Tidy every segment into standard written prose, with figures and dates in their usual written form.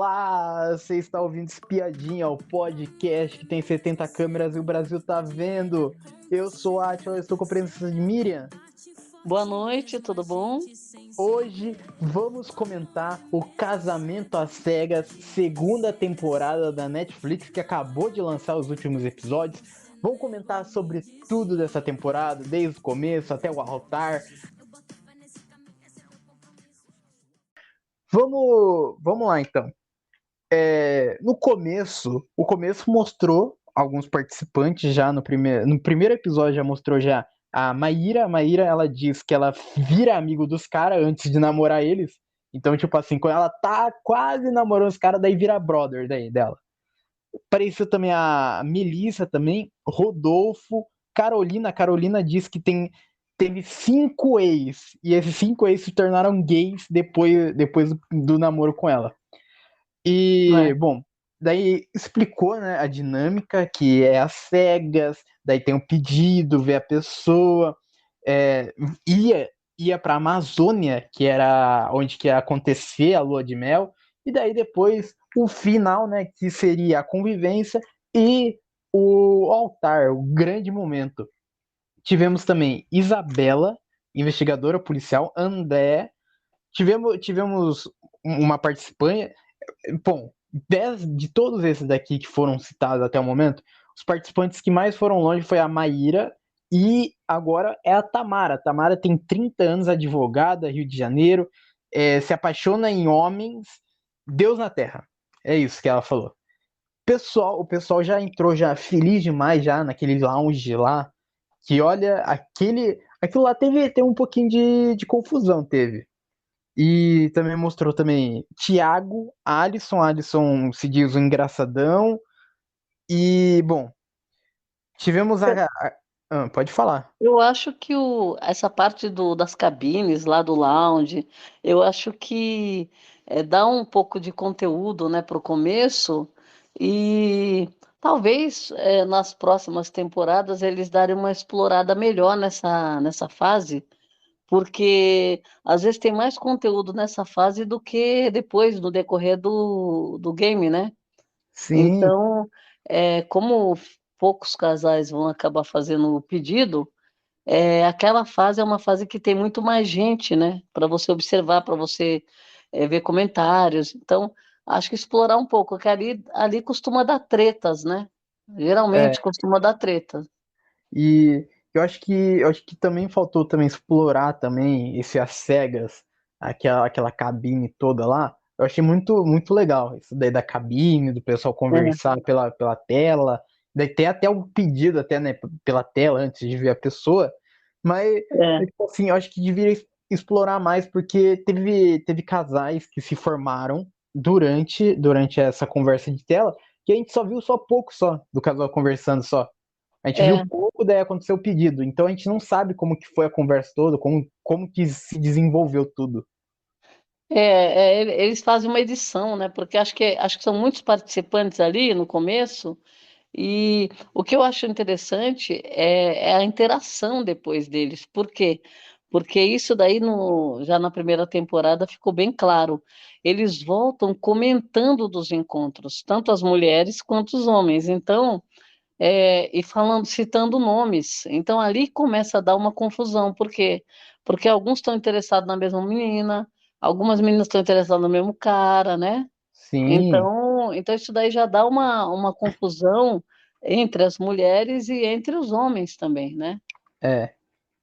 Olá, você está ouvindo Espiadinha, o podcast que tem 70 câmeras e o Brasil tá vendo. Eu sou a Atila, eu estou com a presença de Miriam. Boa noite, tudo bom? Hoje vamos comentar o Casamento às Cegas, segunda temporada da Netflix, que acabou de lançar os últimos episódios. Vamos comentar sobre tudo dessa temporada, desde o começo até o altar. Vamos lá então. No começo, o começo mostrou alguns participantes já no primeiro episódio já mostrou já a Maíra. A Maíra, ela diz que ela vira amigo dos caras antes de namorar eles. Então, tipo assim, quando ela tá quase namorando os caras, daí vira brother daí dela. Apareceu também a Melissa também, Rodolfo, Carolina. A Carolina diz que teve 5 ex, e esses 5 ex se tornaram gays depois do namoro com ela. E, É. bom, daí explicou, né, a dinâmica, que é às cegas, daí tem o pedido, ver a pessoa, é, ia, ia para a Amazônia, que era onde que ia acontecer a lua de mel, e daí depois o final, né, que seria a convivência e o altar, o grande momento. Tivemos também Isabela, investigadora policial, André, tivemos uma participante. Bom, de todos esses daqui que foram citados até o momento, os participantes que mais foram longe foi a Maíra e agora é a Tamara. A Tamara tem 30 anos, advogada, Rio de Janeiro, se apaixona em homens, Deus na Terra. É isso que ela falou. O pessoal já entrou já feliz demais já naquele lounge lá, que olha, aquilo lá teve um pouquinho de confusão, teve. E também mostrou também Thiago, Alisson se diz o engraçadão. E, bom, tivemos pode falar. Eu acho que essa parte das cabines lá do lounge, eu acho que dá um pouco de conteúdo, né, para o começo e talvez nas próximas temporadas eles darem uma explorada melhor nessa fase, porque às vezes tem mais conteúdo nessa fase do que depois, no decorrer do game, né? Sim, Então, como poucos casais vão acabar fazendo o pedido, aquela fase é uma fase que tem muito mais gente, né? Para você observar, para você ver comentários. Então, acho que explorar um pouco, que ali costuma dar tretas, né? é, Geralmente costuma dar treta. e eu acho que também faltou também explorar também esse às cegas, aquela cabine toda lá. Eu achei muito, muito legal isso daí da cabine, do pessoal É, conversar pela tela. Daí tem até um pedido até, né, pela tela antes de ver a pessoa. Mas, é. tipo assim, eu acho que deveria explorar mais, porque teve casais que se formaram durante essa conversa de tela, que a gente só viu só pouco só do casal conversando só. A gente viu É. pouco, daí aconteceu o pedido. Então a gente não sabe como que foi a conversa toda, como que se desenvolveu tudo. Eles fazem uma edição, né? Porque acho que são muitos participantes ali no começo. E o que eu acho interessante é a interação depois deles. Por quê? Porque isso daí já na primeira temporada ficou bem claro. Eles voltam comentando dos encontros, tanto as mulheres quanto os homens. Então, e falando, citando nomes. Então ali começa a dar uma confusão. Por quê? Porque alguns estão interessados na mesma menina, algumas meninas estão interessadas no mesmo cara, né? Sim, Então isso daí já dá uma confusão entre as mulheres e entre os homens também, né? é.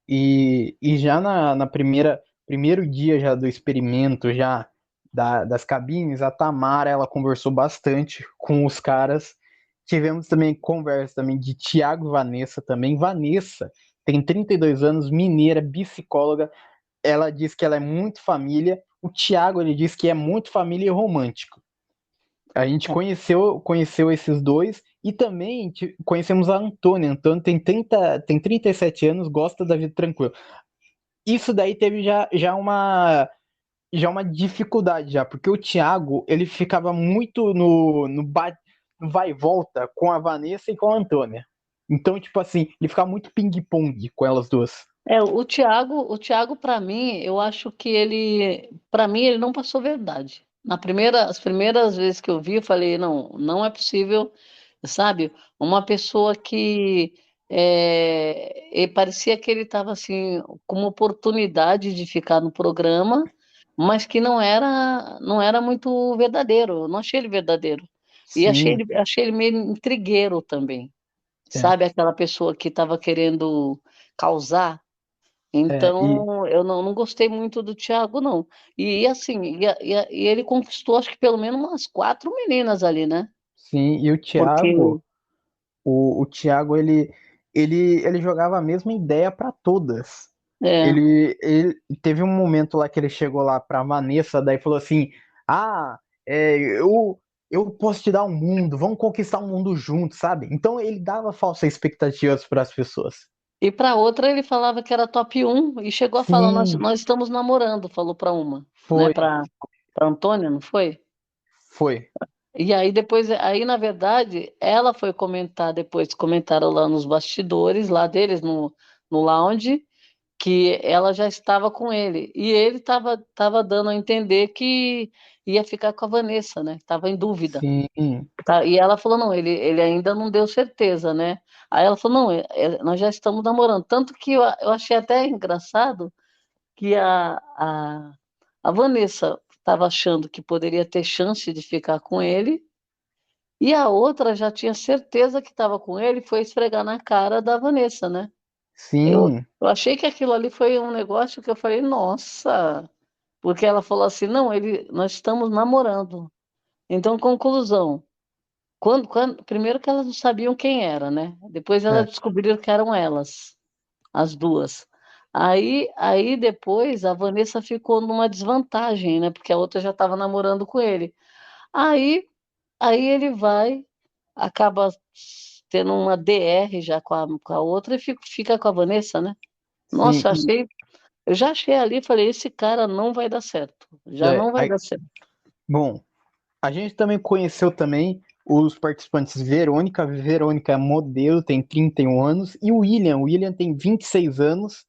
E já na primeiro dia já do experimento, já das cabines, a Tamara, ela conversou bastante com os caras. Tivemos também conversa também de Tiago e Vanessa também. Vanessa tem 32 anos, mineira, psicóloga. Ela diz que ela é muito família. O Tiago, ele diz que é muito família e romântico. A gente conheceu esses dois e também conhecemos a Antônia. A Antônia tem 37 anos, gosta da vida tranquila. Isso daí teve já uma dificuldade já, porque o Thiago, ele ficava muito no vai e volta com a Vanessa e com a Antônia. Então, tipo assim, ele ficava muito ping-pong com elas duas. O Thiago para mim, eu acho que para mim ele não passou verdade. as primeiras vezes que eu vi, eu falei, não, não é possível, sabe? Uma pessoa que e parecia que ele estava assim com uma oportunidade de ficar no programa, mas que não era muito verdadeiro. Eu não achei ele verdadeiro. E Sim, achei ele meio intrigueiro também, é, sabe? Aquela pessoa que estava querendo causar. e Então, eu não gostei muito do Thiago, não. Assim, e ele conquistou, acho que pelo menos umas quatro meninas ali, né? sim, e Porque, o Thiago, ele jogava a mesma ideia para todas. é, Ele teve um momento lá que ele chegou lá pra Vanessa, daí falou assim: Ah, eu posso te dar um mundo, vamos conquistar um mundo juntos, sabe? Então ele dava falsas expectativas para as pessoas. e para outra ele falava que era top um e chegou a falar, Sim, nós estamos namorando, falou para uma, né? foi, Para Antônia, não foi? foi. E aí depois, aí na verdade, ela foi comentar, depois comentaram lá nos bastidores, lá deles, no lounge, que ela já estava com ele. E ele tava dando a entender que ia ficar com a Vanessa, né? Estava em dúvida. Sim, Tá? E ela falou, não, ele ainda não deu certeza, né? Aí ela falou, não, nós já estamos namorando. Tanto que eu achei até engraçado que a Vanessa estava achando que poderia ter chance de ficar com ele, e a outra já tinha certeza que estava com ele e foi esfregar na cara da Vanessa, né? sim, Eu achei que aquilo ali foi um negócio que eu falei, nossa, porque ela falou assim, não, nós estamos namorando. Então, conclusão, primeiro que elas não sabiam quem era, né? Depois elas é, descobriram que eram elas, as duas. Aí depois a Vanessa ficou numa desvantagem, né? Porque a outra já estava namorando com ele. Aí, aí ele vai, acaba tendo uma DR já com a outra e fica com a Vanessa, né? sim. Nossa, eu já achei ali, falei, esse cara não vai dar certo. Já É, não vai dar certo. bom, a gente também conheceu também os participantes Verônica. Verônica é modelo, tem 31 anos, e o William. O William tem 26 anos.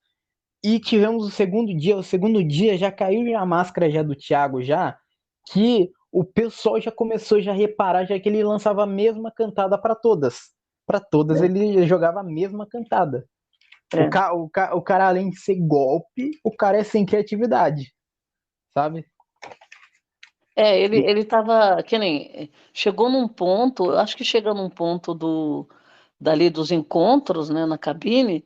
E tivemos o segundo dia. O segundo dia já caiu a máscara já do Thiago já, que o pessoal já começou já a reparar já que ele lançava a mesma cantada para todas. Para todas ele jogava a mesma cantada. É. O cara, além de ser golpe, o cara é sem criatividade, sabe? Ele tava, que nem, chegou num ponto, eu acho que chega num ponto dali dos encontros, né, na cabine,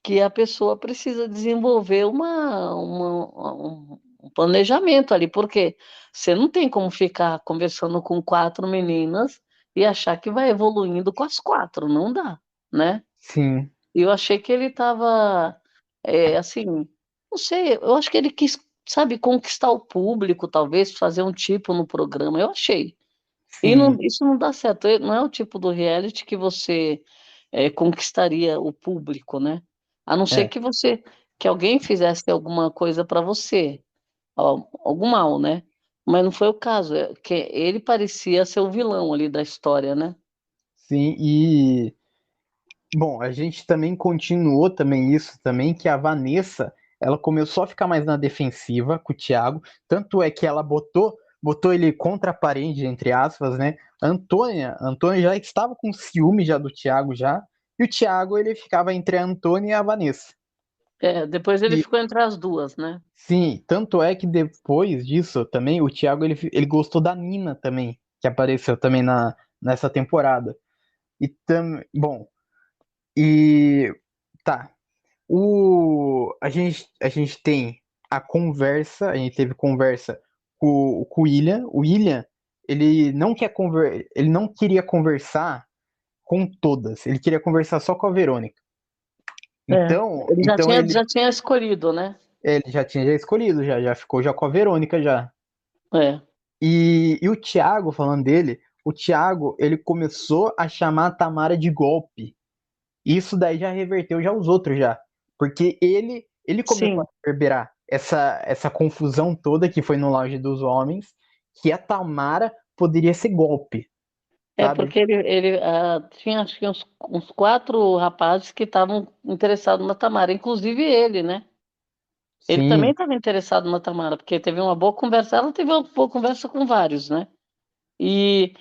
que a pessoa precisa desenvolver um planejamento ali, porque você não tem como ficar conversando com quatro meninas e achar que vai evoluindo com as quatro, não dá, né? Sim, E eu achei que ele estava, assim, não sei, eu acho que ele quis, sabe, conquistar o público, talvez, fazer um tipo no programa, eu achei. E sim, isso não dá certo, não é o tipo do reality que você conquistaria o público, né? A não ser é. que que alguém fizesse alguma coisa para você, algum mal, né? Mas não foi o caso, que ele parecia ser o vilão ali da história, né? Sim, e bom, a gente também continuou também isso também, que a Vanessa, ela começou a ficar mais na defensiva com o Thiago, tanto é que ela botou ele contra a parede, entre aspas, né? A Antônia já estava com ciúme já do Thiago já, e o Thiago ele ficava entre a Antônia e a Vanessa. Depois ele E ficou entre as duas, né? sim, tanto é que depois disso também o Thiago ele gostou da Nina também, que apareceu também nessa temporada. Bom, e tá. A gente tem a gente teve conversa com o William. O William, ele não queria conversar com todas, ele queria conversar só com a Verônica. É. Então, Ele então já tinha escolhido, né? ele já tinha já escolhido, já ficou já com a Verônica já. É. E o Thiago, falando dele, o Thiago, ele começou a chamar a Tamara de golpe. Isso daí já reverteu já os outros já. Porque ele começou a Sim. reverberar essa confusão toda que foi no lounge dos homens, que a Tamara poderia ser golpe, É sabe? porque tinha acho que uns quatro rapazes que estavam interessados na Tamara, inclusive ele, né? Ele também Sim, estava interessado na Tamara, porque teve uma boa conversa, ela teve uma boa conversa com vários, né? E,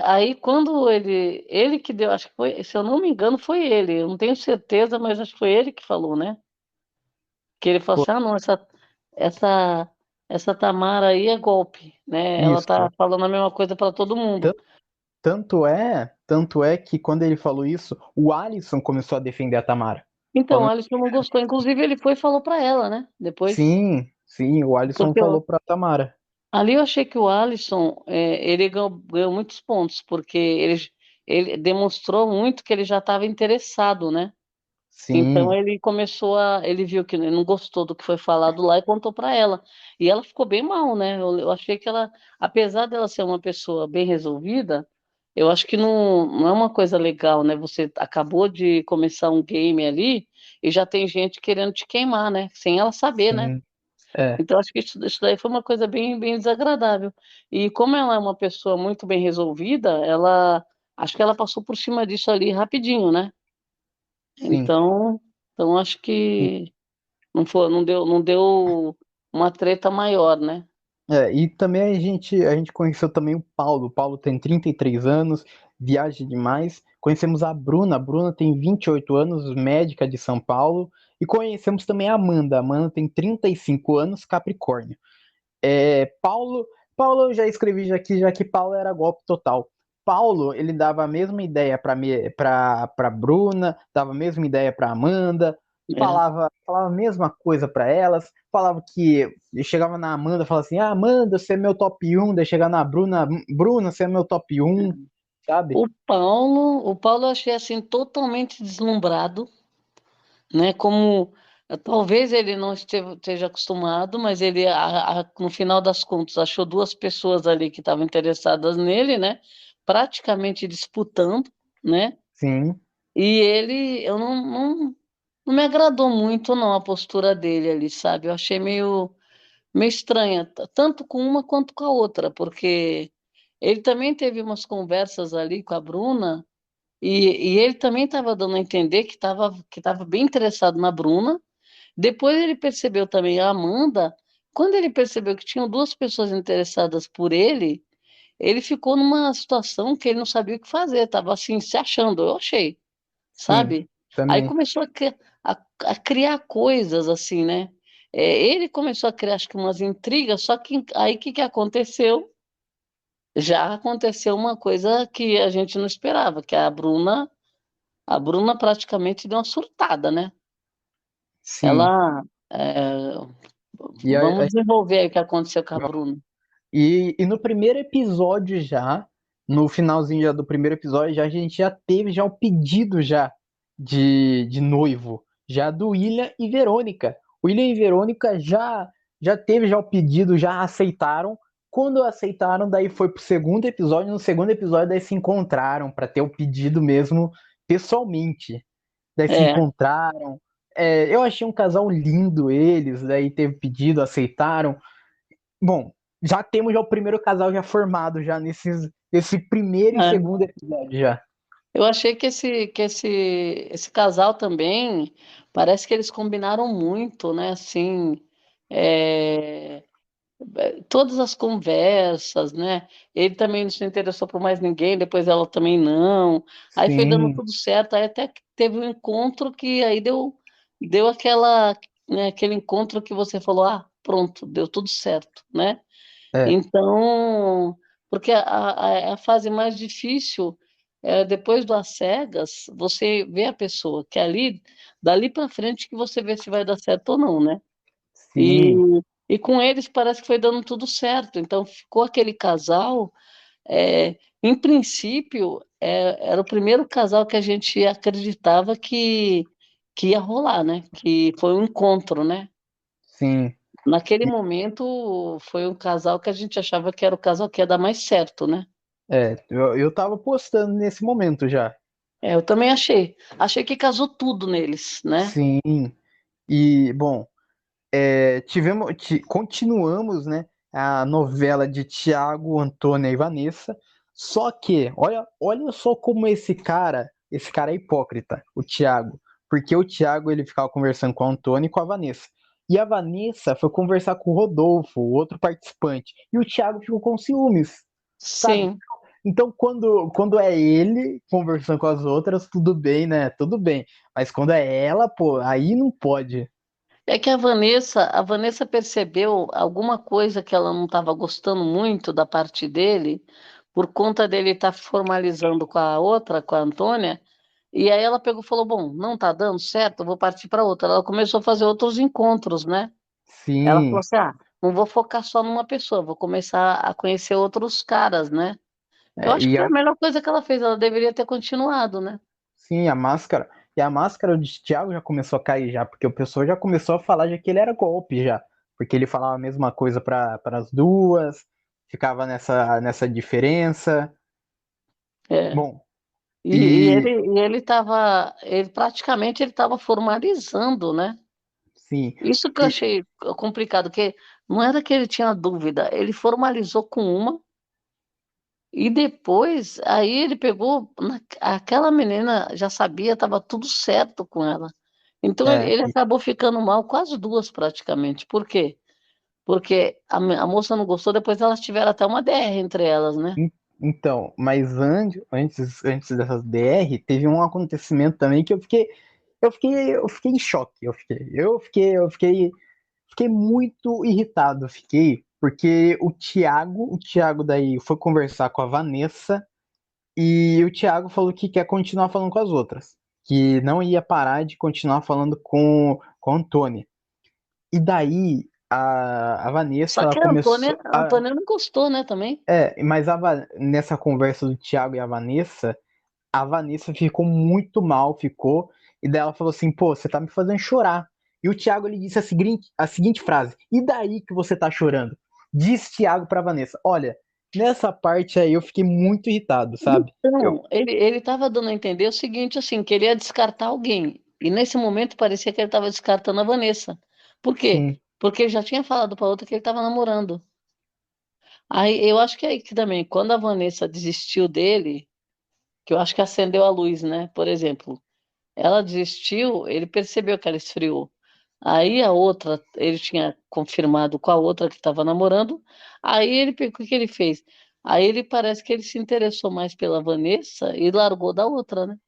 aí, quando ele que deu, acho que foi, se eu não me engano, foi ele, eu não tenho certeza, mas acho que foi ele que falou, né? Que ele falou foi assim: ah, não, essa, essa Tamara aí é golpe, né? Ela tá isso. falando a mesma coisa para todo mundo. Tan- tanto é que quando ele falou isso, o Alisson começou a defender a Tamara. Então, o Falando, Alisson não gostou, inclusive ele foi e falou para ela, né? Depois, sim, sim, o Alisson porque falou pra Tamara. ali eu achei que o Alisson, ele ganhou muitos pontos, porque ele demonstrou muito que ele já estava interessado, né? Então Sim, ele viu que ele não gostou do que foi falado lá e contou para ela. E ela ficou bem mal, né? Eu achei que ela, apesar dela ser uma pessoa bem resolvida, eu acho que não é uma coisa legal, né? Você acabou de começar um game ali e já tem gente querendo te queimar, né? Sem ela saber, né? sim, é, Então acho que isso daí foi uma coisa bem desagradável. E como ela é uma pessoa muito bem resolvida, acho que ela passou por cima disso ali rapidinho, né? sim. Então acho que não deu uma treta maior, né? É, e também a gente conheceu também o Paulo. O Paulo tem 33 anos, viaja demais. Conhecemos a Bruna tem 28 anos, médica de São Paulo. E conhecemos também a Amanda. A Amanda tem 35 anos, Capricórnio. Paulo eu já escrevi já que Paulo era golpe total. Paulo, ele dava a mesma ideia para Bruna, dava a mesma ideia para Amanda, É, falava a mesma coisa para elas, falava que chegava na Amanda, falava assim: "Ah, Amanda, você é meu top 1", daí chegava na Bruna, Bruna, você é meu top é. 1, sabe? O Paulo eu achei assim totalmente deslumbrado, né? Como talvez ele não esteja acostumado, mas ele no final das contas achou duas pessoas ali que estavam interessadas nele, né? Praticamente disputando, né? Sim, E ele, eu não me agradou muito não a postura dele ali, sabe? Eu achei meio estranha, tanto com uma quanto com a outra, porque ele também teve umas conversas ali com a Bruna, e ele também estava dando a entender que tava bem interessado na Bruna. Depois ele percebeu também a Amanda, quando ele percebeu que tinham duas pessoas interessadas por ele ficou numa situação que ele não sabia o que fazer, estava assim, se achando, eu achei, sim, sabe? Aí também. começou a criar coisas assim, né? Ele começou a criar, acho que umas intrigas, só que aí o que que aconteceu? Já aconteceu uma coisa que a gente não esperava, que a Bruna praticamente deu uma surtada, né? Sim. Ela, E vamos desenvolver aí o que aconteceu com a a- Bruna. E no primeiro episódio já, no finalzinho já do primeiro episódio, já, a gente já teve já o pedido já de noivo, já do William e Verônica. O William e Verônica já teve já o pedido, já aceitaram. Quando aceitaram, daí foi pro segundo episódio. No segundo episódio, daí se encontraram para ter o pedido mesmo pessoalmente. Daí se É, encontraram. Eu achei um casal lindo eles, daí teve pedido, aceitaram. Bom, já temos já o primeiro casal já formado já nesse primeiro e é. segundo episódio já. Eu achei que esse casal também, parece que eles combinaram muito, né? Assim, é, todas as conversas, né? Ele também não se interessou por mais ninguém, depois ela também não. Aí foi dando Sim, tudo certo, aí até que teve um encontro que aí deu aquele encontro que você falou, ah, pronto, deu tudo certo, né? é, Então, porque a fase mais difícil é depois do às cegas, você vê a pessoa, que dali para frente que você vê se vai dar certo ou não, né? E, sim, e com eles parece que foi dando tudo certo. Então ficou aquele casal. Em princípio, era o primeiro casal que a gente acreditava que ia rolar, né? Que foi um encontro, né? sim. Naquele E, momento foi um casal que a gente achava que era o casal que ia dar mais certo, né? eu tava postando nesse momento já. Eu também achei. Achei que casou tudo neles, né? Sim. E, bom, continuamos, né, a novela de Tiago, Antônia e Vanessa. Só que, olha só como esse cara é hipócrita, o Tiago. Porque o Tiago ele ficava conversando com a Antônia e com a Vanessa. E a Vanessa foi conversar com o Rodolfo, o outro participante. E o Thiago ficou com ciúmes, sabe? Sim. Então, quando é ele conversando com as outras, tudo bem, né? Tudo bem. Mas quando é ela, pô, aí não pode. É que a Vanessa percebeu alguma coisa que ela não estava gostando muito da parte dele, por conta dele estar formalizando com a outra, com a Antônia, e aí ela pegou e falou: Bom, não tá dando certo, eu vou partir para outra. Ela começou a fazer outros encontros, né? Ela falou Sim, assim: não vou focar só numa pessoa, vou começar a conhecer outros caras, né? Eu é, acho que foi a melhor coisa que ela fez, ela deveria ter continuado, né? sim, a máscara. E a máscara de Thiago já começou a cair já, porque o pessoal já começou a falar de que ele era golpe já. Porque ele falava a mesma coisa para as duas, ficava nessa diferença. É. Bom, E e ele praticamente ele estava formalizando, né? sim, Isso que eu e, achei complicado, que não era que ele tinha dúvida, ele formalizou com uma e depois aí ele pegou aquela menina já sabia, estava tudo certo com ela. Então ele, é, ele acabou ficando mal com as duas praticamente. Por quê? Porque a moça não gostou, depois elas tiveram até uma DR entre elas, né? então, mas antes dessas DR, teve um acontecimento também que eu fiquei em choque. Eu fiquei muito irritado, fiquei, porque o Thiago daí foi conversar com a Vanessa e o Thiago falou que quer continuar falando com as outras, que não ia parar de continuar falando com a Antônia. E daí a Vanessa, Só ela que a começou Antônia, a Antônia não gostou, né, também. mas nessa conversa do Thiago e a Vanessa ficou muito mal, ficou, e daí ela falou assim, pô, você tá me fazendo chorar. E o Thiago ele disse a seguinte frase, e daí que você tá chorando? Diz Thiago pra Vanessa, olha, nessa parte aí eu fiquei muito irritado, sabe? Eu, Então, ele estava dando a entender o seguinte, assim, que ele ia descartar alguém. E nesse momento parecia que ele estava descartando a Vanessa. Por quê? sim, Porque ele já tinha falado para outra que ele estava namorando. Aí eu acho que é aí que também, quando a Vanessa desistiu dele, que eu acho que acendeu a luz, né? Por exemplo, ela desistiu, ele percebeu que ela esfriou. Aí a outra, ele tinha confirmado com a outra que estava namorando. Aí o que que ele fez? Aí ele parece que ele se interessou mais pela Vanessa e largou da outra, né?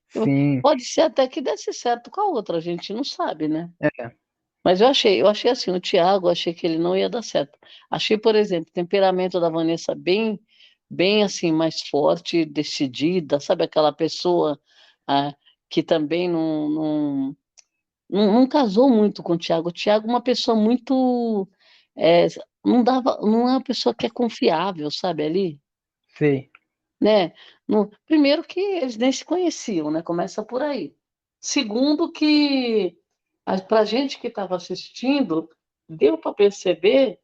sim, Pode ser até que desse certo com a outra, a gente não sabe, né? é, Mas eu achei assim, o Thiago, eu achei que ele não ia dar certo. Achei, por exemplo, o temperamento da Vanessa bem, bem assim, mais forte, decidida, sabe aquela pessoa que também não casou muito com o Thiago. O Thiago é uma pessoa muito, é, não é uma pessoa que é confiável, sabe, ali, sei, né? Primeiro que eles nem se conheciam, né? Começa por aí. Segundo que para a gente que estava assistindo, deu para perceber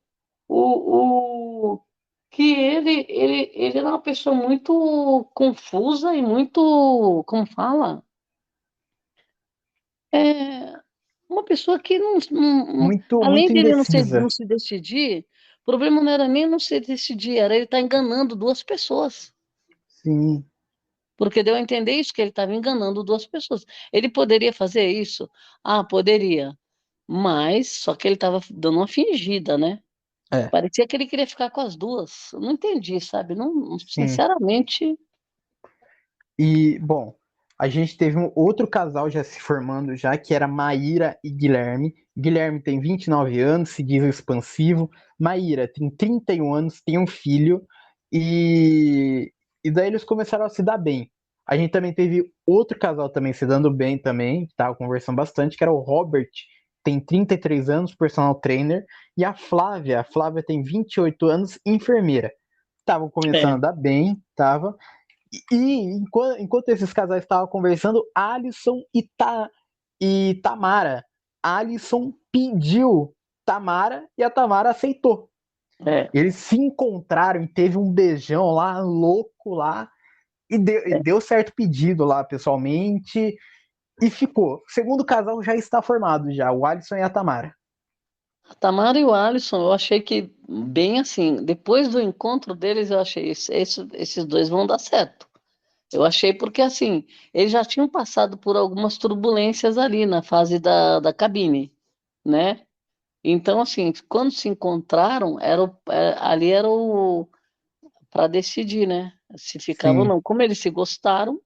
que ele era uma pessoa muito confusa e muito, como fala? É, uma pessoa que muito, além muito de ele não indecisa, se decidir, o problema não era nem não se decidir, era ele estar enganando duas pessoas. sim, Porque deu a entender isso, que ele estava enganando duas pessoas. Ele poderia fazer isso? Ah, poderia. Mas, só que ele estava dando uma fingida, né? é, Parecia que ele queria ficar com as duas. Eu não entendi, sabe? Não, sim. sinceramente, E, bom, a gente teve um outro casal já se formando já, que era Maíra e Guilherme. Guilherme tem 29 anos, se diz expansivo. Maíra tem 31 anos, tem um filho. E daí eles começaram a se dar bem. A gente também teve outro casal também se dando bem também, que tava conversando bastante, que era o Robert, tem 33 anos, personal trainer, e a Flávia tem 28 anos, enfermeira. Estavam começando é, a dar bem, tava. E enquanto esses casais estavam conversando, Alisson e Tamara. Alisson pediu Tamara e a Tamara aceitou. é, Eles se encontraram e teve um beijão lá, louco lá, e deu certo pedido lá pessoalmente, e ficou. O segundo casal já está formado já, o Alisson e a Tamara. a Tamara e o Alisson, eu achei que, bem assim, depois do encontro deles, eu achei, esses dois vão dar certo. Eu achei porque, assim, eles já tinham passado por algumas turbulências ali na fase da cabine, né? Então, assim, quando se encontraram, ali era o para decidir, né? Se ficava ou Sim, não. Como eles se gostaram,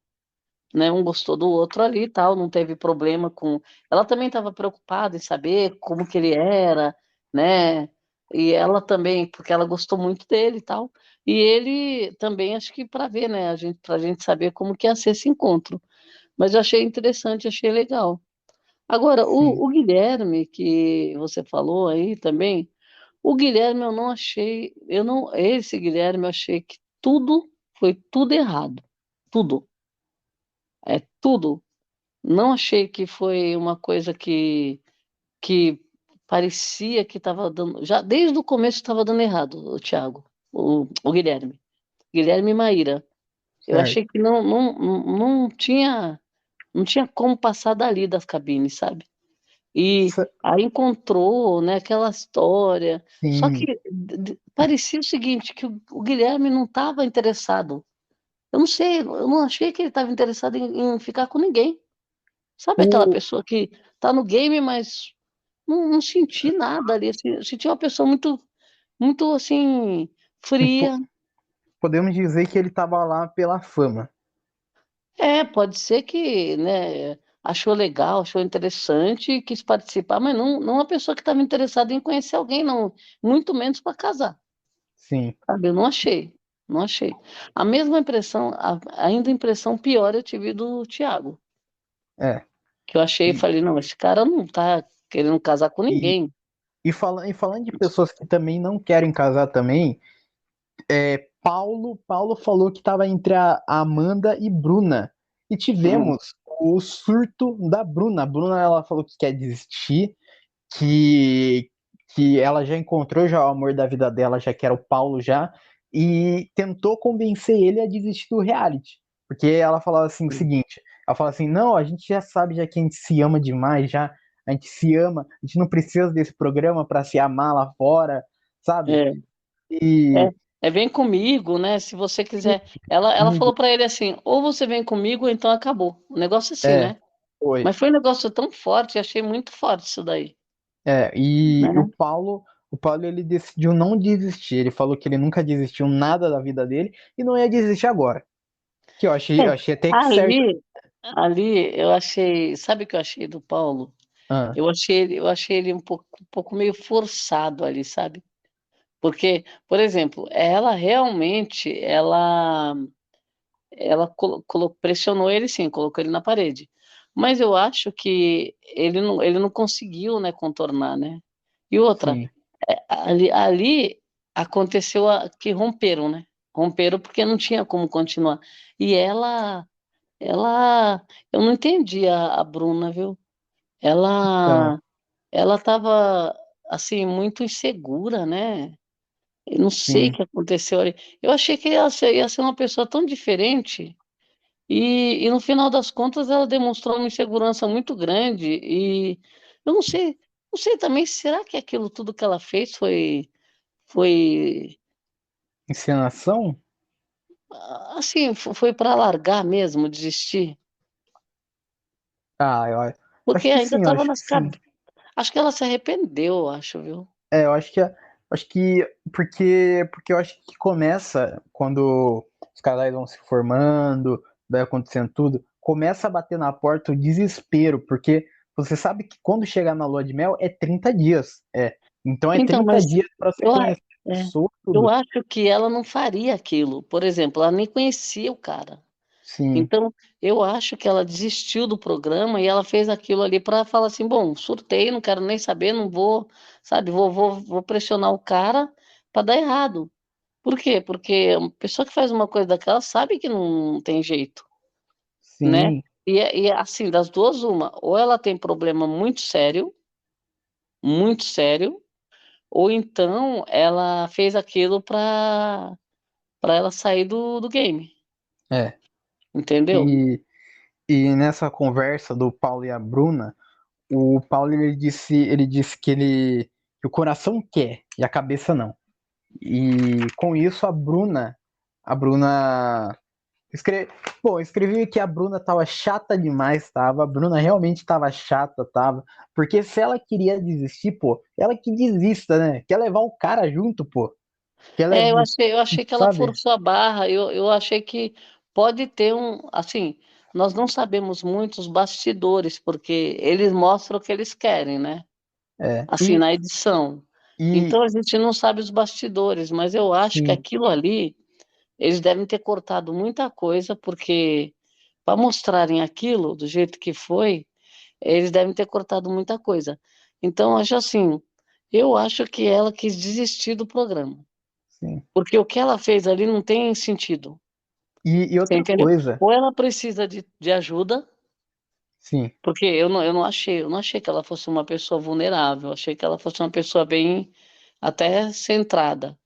né? Um gostou do outro ali e tal, não teve problema com. Ela também estava preocupada em saber como que ele era, né? E ela também, porque ela gostou muito dele e tal. E ele também, acho que para ver, né? Para a gente saber como que ia ser esse encontro. Mas eu achei interessante, achei legal. Agora, sim. o Guilherme, que você falou aí também, o Guilherme eu não achei, eu não, esse Guilherme eu achei que foi tudo errado. Tudo. É tudo. Não achei que foi uma coisa que parecia que estava dando. Já desde o começo estava dando errado, o Thiago, o Guilherme. Guilherme e Maíra. Eu achei Certo. que não tinha como passar dali das cabines, sabe? E Cer- aí encontrou, né, aquela história. Só Sim. que parecia o seguinte, que o Guilherme não estava interessado. Eu não sei, eu não achei que ele estava interessado em ficar com ninguém. Sabe aquela O, pessoa que tá no game, mas não senti nada ali, assim, eu senti uma pessoa muito, muito assim, po- fria. podemos dizer que ele estava lá pela fama. Pode ser que, né, achou legal, achou interessante e quis participar, mas não uma pessoa que estava interessada em conhecer alguém, não, muito menos para casar, Sim. sabe? Eu não achei, não achei. A mesma impressão, ainda impressão pior eu tive do Thiago, É. que eu achei e E, falei, não, esse cara não tá querendo casar com e, ninguém. e falando de pessoas que também não querem casar também, Paulo falou que estava entre a Amanda e Bruna. E Hum. tivemos o surto da Bruna. A Bruna ela falou que quer desistir, que, que ela já encontrou já o amor da vida dela, já que era o Paulo já, e tentou convencer ele a desistir do reality. Porque ela falava assim o seguinte, ela fala assim, não, a gente já sabe já que a gente se ama demais, já a gente se ama, a gente não precisa desse programa para se amar lá fora, sabe? É. E, Vem comigo, né? Se você e quiser. Ela falou para ele assim: ou você vem comigo, ou então acabou. Um negócio assim, é, né? foi. Mas foi um negócio tão forte, achei muito forte isso daí, E né? o Paulo ele decidiu não desistir. Ele falou que ele nunca desistiu nada da vida dele e não ia desistir agora. Que É, eu achei até que certo. ali, eu achei. Sabe o que eu achei do Paulo? Ah, Eu achei ele um pouco meio forçado ali, sabe? Porque, por exemplo, ela realmente, ela pressionou ele sim, colocou ele na parede. Mas eu acho que ele não conseguiu, né, contornar, né? E outra, sim, ali aconteceu que romperam, né? Romperam porque não tinha como continuar. E eu não entendi a Bruna, viu? então, Ela estava assim muito insegura, né? Eu não sei o sim, que aconteceu ali. Eu achei que ia ser uma pessoa tão diferente. E no final das contas ela demonstrou uma insegurança muito grande e eu não sei também, será que aquilo tudo que ela fez foi encenação? assim, foi para largar mesmo, desistir? Ah, eu Porque acho que ainda sim, eu estava acho que nas sim. cabeças. Acho que ela se arrependeu, eu acho, viu? É, eu acho que porque eu acho que começa quando os casais vão se formando, vai acontecendo tudo, começa a bater na porta o desespero, porque você sabe que quando chegar na lua de mel é 30 dias, Então é Então, 30 mas dias para você eu, a- conhecer a é, pessoa, eu tudo. acho que ela não faria aquilo. Por exemplo, ela nem conhecia o cara. Sim, Então, eu acho que ela desistiu do programa e ela fez aquilo ali para falar assim: bom, surtei, não quero nem saber, não vou, sabe, vou pressionar o cara para dar errado. Por quê? Porque uma pessoa que faz uma coisa daquela sabe que não tem jeito, né? sim, E assim, das duas, uma, ou ela tem problema muito sério, ou então ela fez aquilo para ela sair do game, é. entendeu? E, e nessa conversa do Paulo e a Bruna, o Paulo ele disse que o coração quer e a cabeça não. E com isso a Bruna Escre... Bom, escrevi que a Bruna tava chata demais, tava. A Bruna realmente tava chata, tava. Porque se ela queria desistir, pô, ela que desista, né? Quer levar o cara junto, pô. Quer É, levar, eu achei que ela sabe? forçou a barra, eu achei que pode ter assim, nós não sabemos muito os bastidores, porque eles mostram o que eles querem, né? É. Assim, na edição. E Então a gente não sabe os bastidores, mas eu acho que sim, aquilo ali, eles devem ter cortado muita coisa, porque para mostrarem aquilo do jeito que foi, eles devem ter cortado muita coisa. Então, acho assim, eu acho que ela quis desistir do programa. sim. Porque o que ela fez ali não tem sentido. E Você outra entendeu? coisa, Ou ela precisa de ajuda, sim, porque eu não achei que ela fosse uma pessoa vulnerável, eu achei que ela fosse uma pessoa bem até centrada.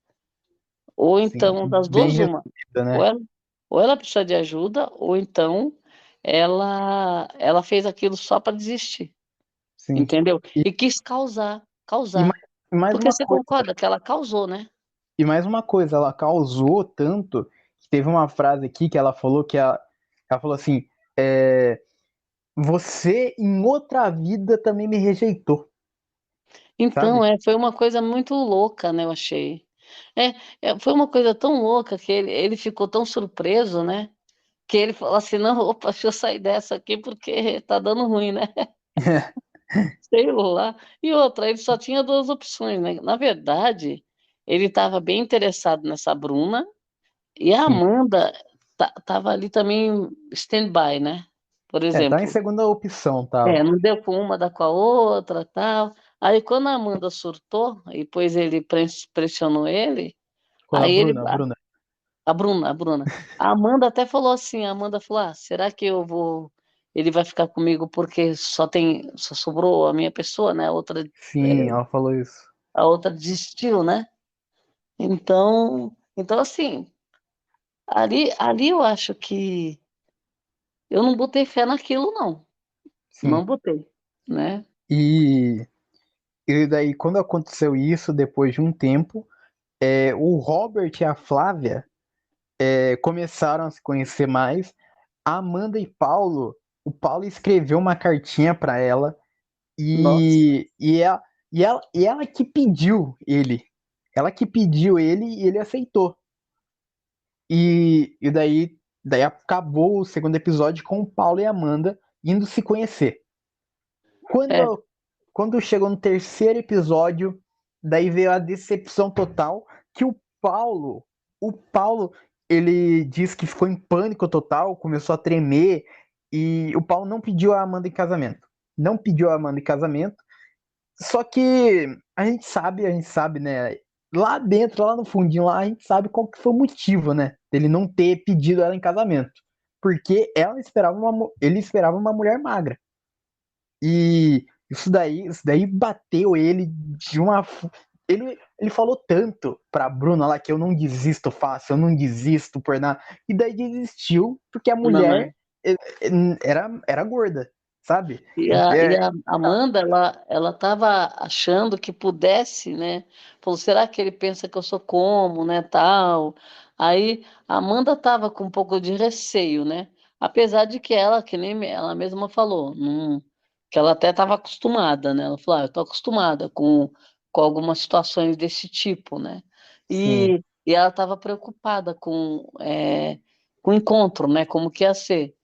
Ou sim, então, das bem duas, uma. resumida, Ou né? ela, ou ela precisa de ajuda, ou então ela fez aquilo só para desistir, Sim. entendeu? E, E quis causar, e causar. mais Porque uma você coisa, concorda que ela causou, né? ela causou tanto que teve uma frase aqui que ela falou ela falou assim, você em outra vida também me rejeitou, Então, sabe? foi uma coisa muito louca, né, eu achei. É, foi uma coisa tão louca que ele ficou tão surpreso, né, que ele falou assim: não, opa, deixa eu sair dessa aqui porque tá dando ruim, né? Sei lá. E outra, ele só tinha duas opções, né? Na verdade, ele estava bem interessado nessa Bruna e a Sim. Amanda tava ali também stand-by, né? Por Tá em exemplo. segunda opção, É, tava. não deu com uma, dá com a outra, tal. Aí quando a Amanda surtou, e depois ele pressionou ele, Com a aí ele, Bruna, a Bruna. a Bruna, a Amanda até falou assim, a Amanda falou, será que ele vai ficar comigo porque só sobrou a minha pessoa, né? É, Sim, ela falou isso. a outra desistiu, né? Então assim, ali eu acho que eu não botei fé naquilo, não. Sim. Não botei, né? E, e daí, quando aconteceu isso, depois de um tempo, o Robert e a Flávia começaram a se conhecer mais. A Amanda e Paulo, o Paulo escreveu uma cartinha para ela Nossa. e ela que pediu ele. Ela que pediu ele e ele aceitou. E daí acabou o segundo episódio com o Paulo e a Amanda indo se conhecer. É, Quando, quando chegou no terceiro episódio, daí veio a decepção total que o Paulo, ele disse que ficou em pânico total, começou a tremer e o Paulo não pediu a Amanda em casamento. Não pediu a Amanda em casamento, só que a gente sabe, né? Lá dentro, lá no fundinho, lá, a gente sabe qual que foi o motivo, né? Dele não ter pedido ela em casamento. Porque ele esperava uma mulher magra. E isso daí bateu ele de uma. Ele falou tanto pra Bruna lá que eu não desisto fácil, eu não desisto por nada. E daí desistiu porque a não é. mulher era gorda, sabe? E a Amanda, ela estava achando que pudesse, né? Falou, será que ele pensa que eu sou como, né, tal? Aí a Amanda estava com um pouco de receio, né? Apesar de que ela, que nem ela mesma falou, que ela até estava acostumada, né? Ela falou, eu estou acostumada com algumas situações desse tipo, né? Sim. E ela estava preocupada com o encontro, né? Como que ia ser.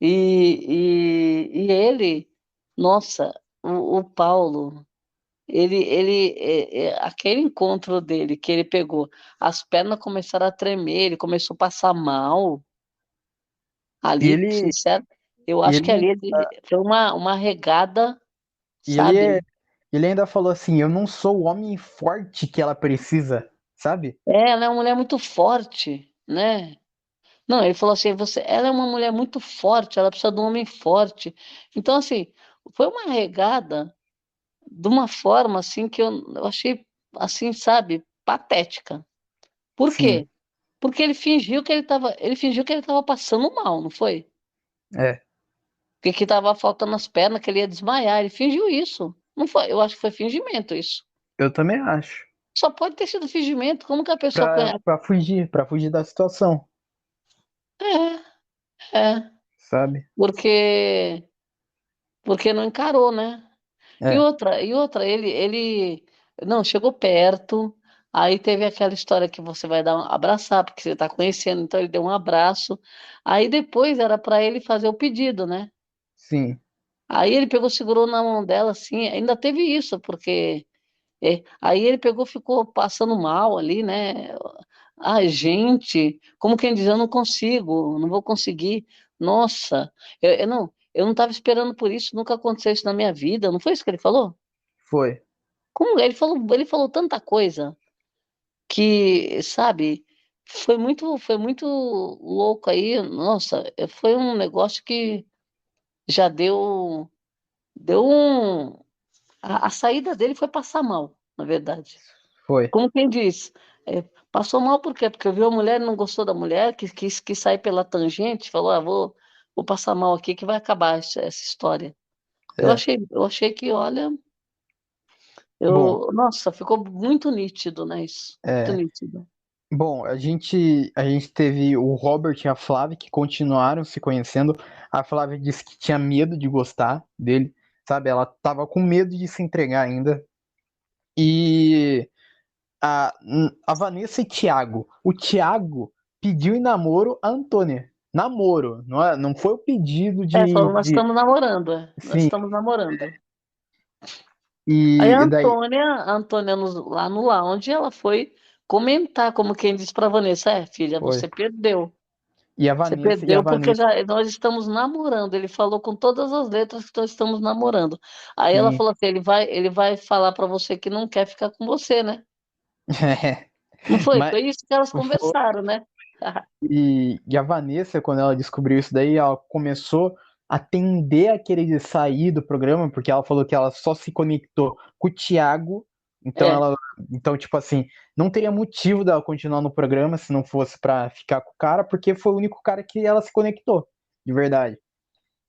E ele, nossa, o Paulo, aquele encontro dele que ele pegou, as pernas começaram a tremer, ele começou a passar mal. E Ali, ele, sincero, eu e acho que ele, ali foi uma regada, e ele, sabe? ele ainda falou assim: Eu não sou o homem forte que ela precisa, sabe? Ela é uma mulher muito forte, né? Não, ele falou assim, ela é uma mulher muito forte, ela precisa de um homem forte. Então, assim, foi uma regada de uma forma assim que eu achei assim, sabe, patética. Por Sim, quê? Porque ele fingiu que ele estava passando mal, não foi? é. Que estava faltando as pernas, que ele ia desmaiar, ele fingiu isso. Não foi, eu acho que foi fingimento isso. Eu também acho. Só pode ter sido fingimento, como que a pessoa Pra, conhece? pra fugir da situação. É, é, sabe? porque, porque não encarou, né? É, E outra, ele não chegou perto. Aí teve aquela história que você vai dar abraçar, porque você está conhecendo, então ele deu um abraço. Aí depois era para ele fazer o pedido, né? sim, Aí ele pegou, segurou na mão dela, assim, ainda teve isso, porque aí ele pegou, ficou passando mal ali, né? Ai, gente, como quem diz, eu não consigo, não vou conseguir. Nossa, eu não estava esperando por isso, nunca aconteceu isso na minha vida. Não foi isso que ele falou? foi. Como ele falou tanta coisa que, sabe, foi muito louco aí. Nossa, foi um negócio que já deu um. A saída dele foi passar mal, na verdade. Foi. Como quem diz, passou mal por quê? Porque viu a mulher, não gostou da mulher, quis sair pela tangente, falou, vou passar mal aqui que vai acabar essa história. É. Eu achei que, olha, Bom, nossa, ficou muito nítido, né, isso? Muito é. nítido. Bom, a gente teve o Robert e a Flávia que continuaram se conhecendo. A Flávia disse que tinha medo de gostar dele, sabe? Ela tava com medo de se entregar ainda. E a Vanessa e Thiago. O Thiago pediu em namoro a Antônia. Namoro, não foi o pedido Falou, nós estamos namorando, nós sim, estamos namorando. Aí e daí A Antônia lá no lounge, ela foi comentar, como quem diz para Vanessa, filha, foi. você perdeu. E a Você Vanessa, e a perdeu porque Vanessa, nós estamos namorando. Ele falou com todas as letras que nós estamos namorando. Aí ela sim. falou assim, ele vai falar para você que não quer ficar com você, né? Não foi? Mas Foi isso que elas foi. conversaram, né? E a Vanessa, quando ela descobriu isso daí, ela começou a tender a querer sair do programa, porque ela falou que ela só se conectou com o Thiago. Então É, ela, então tipo assim, não teria motivo dela continuar no programa se não fosse pra ficar com o cara, porque foi o único cara que ela se conectou, de verdade.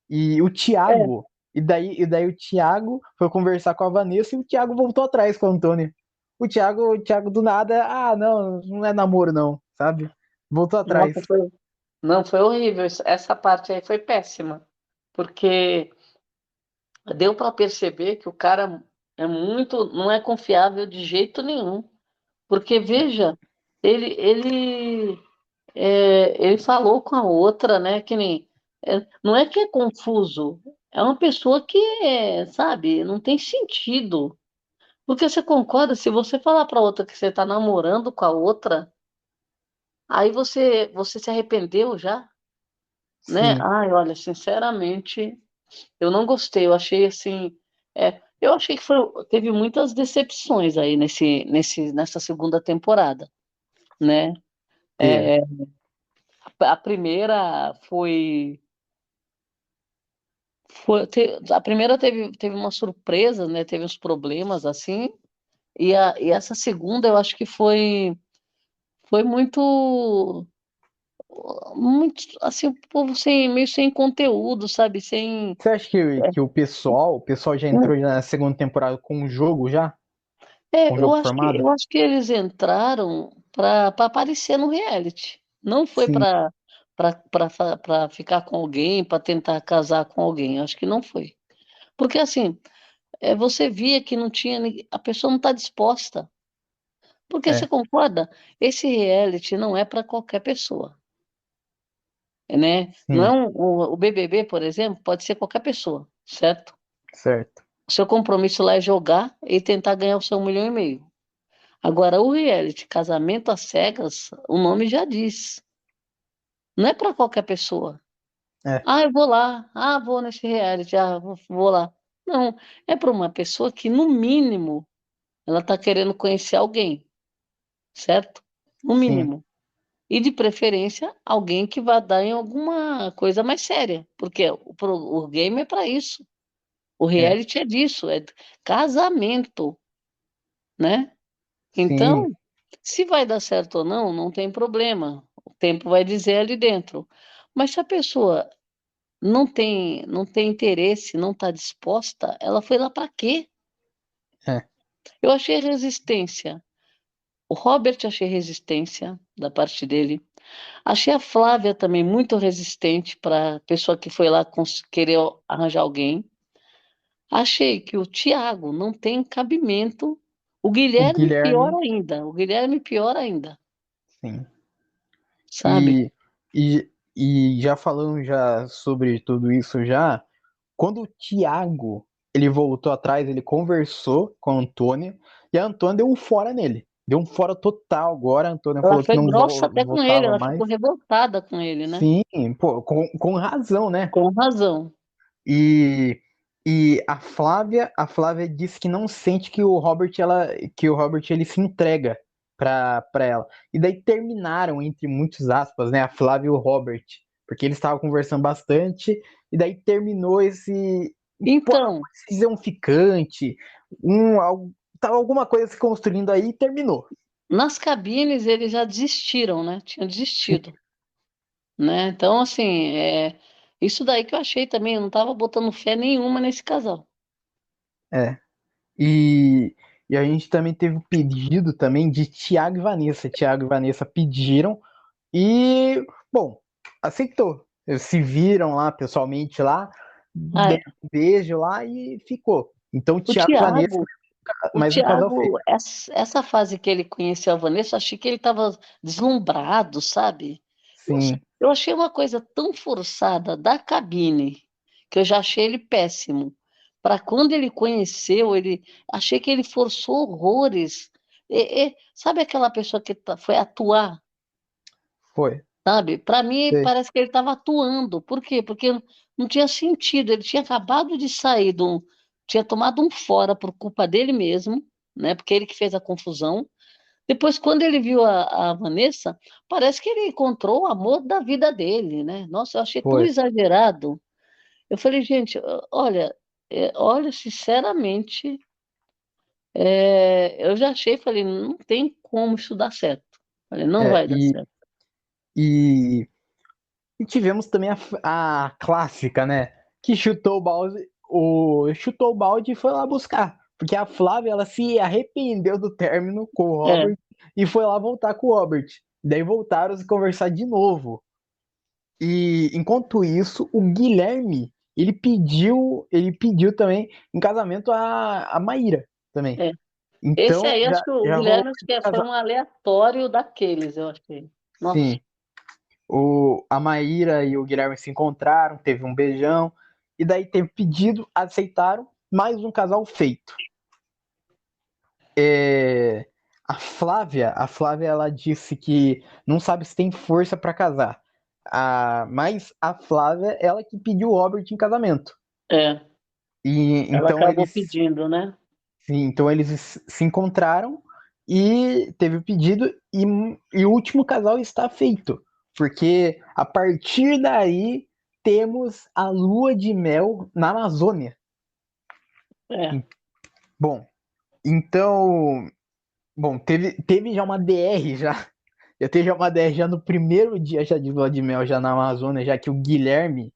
E o é. Thiago, e daí o Thiago foi conversar com a Vanessa e o Thiago voltou atrás com a Antônia. O Thiago do nada, não, não é namoro não, sabe? Voltou Nossa, atrás. não, foi horrível. Essa parte aí foi péssima. Porque deu para perceber que o cara não é confiável de jeito nenhum. Porque, veja, ele ele falou com a outra, né? Que nem. Não é que é confuso, é uma pessoa que, sabe, não tem sentido. Porque você concorda, se você falar para outra que você está namorando com a outra, aí você se arrependeu já, né? Sim, Ai, olha, sinceramente, eu não gostei, eu achei assim. Eu achei que teve muitas decepções aí nessa segunda temporada, né? teve. É, a primeira a primeira teve uma surpresa, né? Teve uns problemas assim, e essa segunda eu acho que foi muito assim, o povo meio sem conteúdo, sabe? Sem. Você acha que o pessoal já entrou na segunda temporada com o jogo já? Com o jogo formado? Eu acho que eles entraram para aparecer no reality. Não foi Sim, para ficar com alguém, para tentar casar com alguém. Eu acho que não foi. Porque assim, você via que não tinha, a pessoa não está disposta. Porque você é, concorda? Esse reality não é para qualquer pessoa, né? Não é sim, o BBB, por exemplo, pode ser qualquer pessoa, certo? certo. O seu compromisso lá é jogar e tentar ganhar o seu 1,5 milhão. Agora, o reality, casamento às cegas, o nome já diz. Não é para qualquer pessoa. É, Eu vou lá. Vou nesse reality. Vou lá. Não, é para uma pessoa que, no mínimo, ela está querendo conhecer alguém, certo? No sim, mínimo. E de preferência, alguém que vá dar em alguma coisa mais séria, porque o game é para isso. O é, reality é disso, é casamento, né? sim, Então, se vai dar certo ou não, não tem problema. O tempo vai dizer ali dentro. Mas se a pessoa não tem interesse, não está disposta, ela foi lá para quê? é, Eu achei resistência. O Robert achei resistência da parte dele. Achei a Flávia também muito resistente para pessoa que foi lá querer arranjar alguém. Achei que o Tiago não tem cabimento. O O Guilherme pior Guilherme, ainda. O Guilherme pior ainda, sim. sabe? E, e já falando já sobre tudo isso já, quando o Thiago ele voltou atrás, ele conversou com a Antônia e a Antônia deu um fora nele. Deu um fora total agora. A Antônia Ela falou que foi não grossa até com ele, voltava ela mais. ficou revoltada com ele, né? Sim, pô, com razão, né? Com razão. E, e a Flávia disse que não sente que o Robert ele se entrega pra ela. E daí terminaram, entre muitos aspas, né, a Flávia e o Robert, porque eles estavam conversando bastante, e daí terminou esse, pode Então, dizer um ficante, tava alguma coisa se construindo aí e terminou. nas cabines eles já desistiram, né? Tinham Sim, desistido, né? Então, assim, isso daí que eu achei também, eu não estava botando fé nenhuma nesse casal. é. E a gente também teve o pedido também de Tiago e Vanessa. Tiago e Vanessa pediram. E, bom, aceitou. Eles se viram lá pessoalmente lá, Ah, deram é. um beijo lá e ficou. Então, O Thiago e Vanessa, Tiago, o mais um casal feio. Tiago, essa fase que ele conheceu a Vanessa, eu achei que ele estava deslumbrado, sabe? Nossa, Sim, eu achei uma coisa tão forçada da cabine, que eu já achei ele péssimo. Para quando ele conheceu, achei que ele forçou horrores. Sabe aquela pessoa que foi atuar, foi. sabe? Para mim, Sei, parece que ele estava atuando. Por quê? Porque não tinha sentido. Ele tinha acabado de sair tinha tomado um fora por culpa dele mesmo, né? Porque ele que fez a confusão. Depois, quando ele viu a Vanessa, parece que ele encontrou o amor da vida dele, né? Nossa, eu achei tão foi. exagerado. Eu falei, gente, olha, olha, sinceramente, eu já achei, falei, não tem como isso dar certo. Falei, não É, vai dar certo. e, e tivemos também a clássica, né? Que chutou o balde e foi lá buscar. Porque a Flávia, ela se arrependeu do término com o É, Robert e foi lá voltar com o Robert. Daí voltaram a se conversar de novo. E enquanto isso, o Guilherme, ele pediu também em casamento a Maíra também. é. Esse Então aí, acho já, que o já rolou Guilherme acho esse que foi casal. um aleatório daqueles, eu achei. Nossa, Sim, a Maíra e o Guilherme se encontraram, teve um beijão, e daí teve pedido, aceitaram, mais um casal feito. É, a Flávia, ela disse que não sabe se tem força para casar. Mas a Flávia, ela que pediu o Robert em casamento. é. E Ela então acabou eles, pedindo, né? sim, então eles se encontraram e teve o pedido e o último casal está feito, porque a partir daí temos a lua de mel na Amazônia. É. Bom, então, bom, teve já uma DR já. Eu teve já uma DR já no primeiro dia já de lua de mel já na Amazônia, já que o Guilherme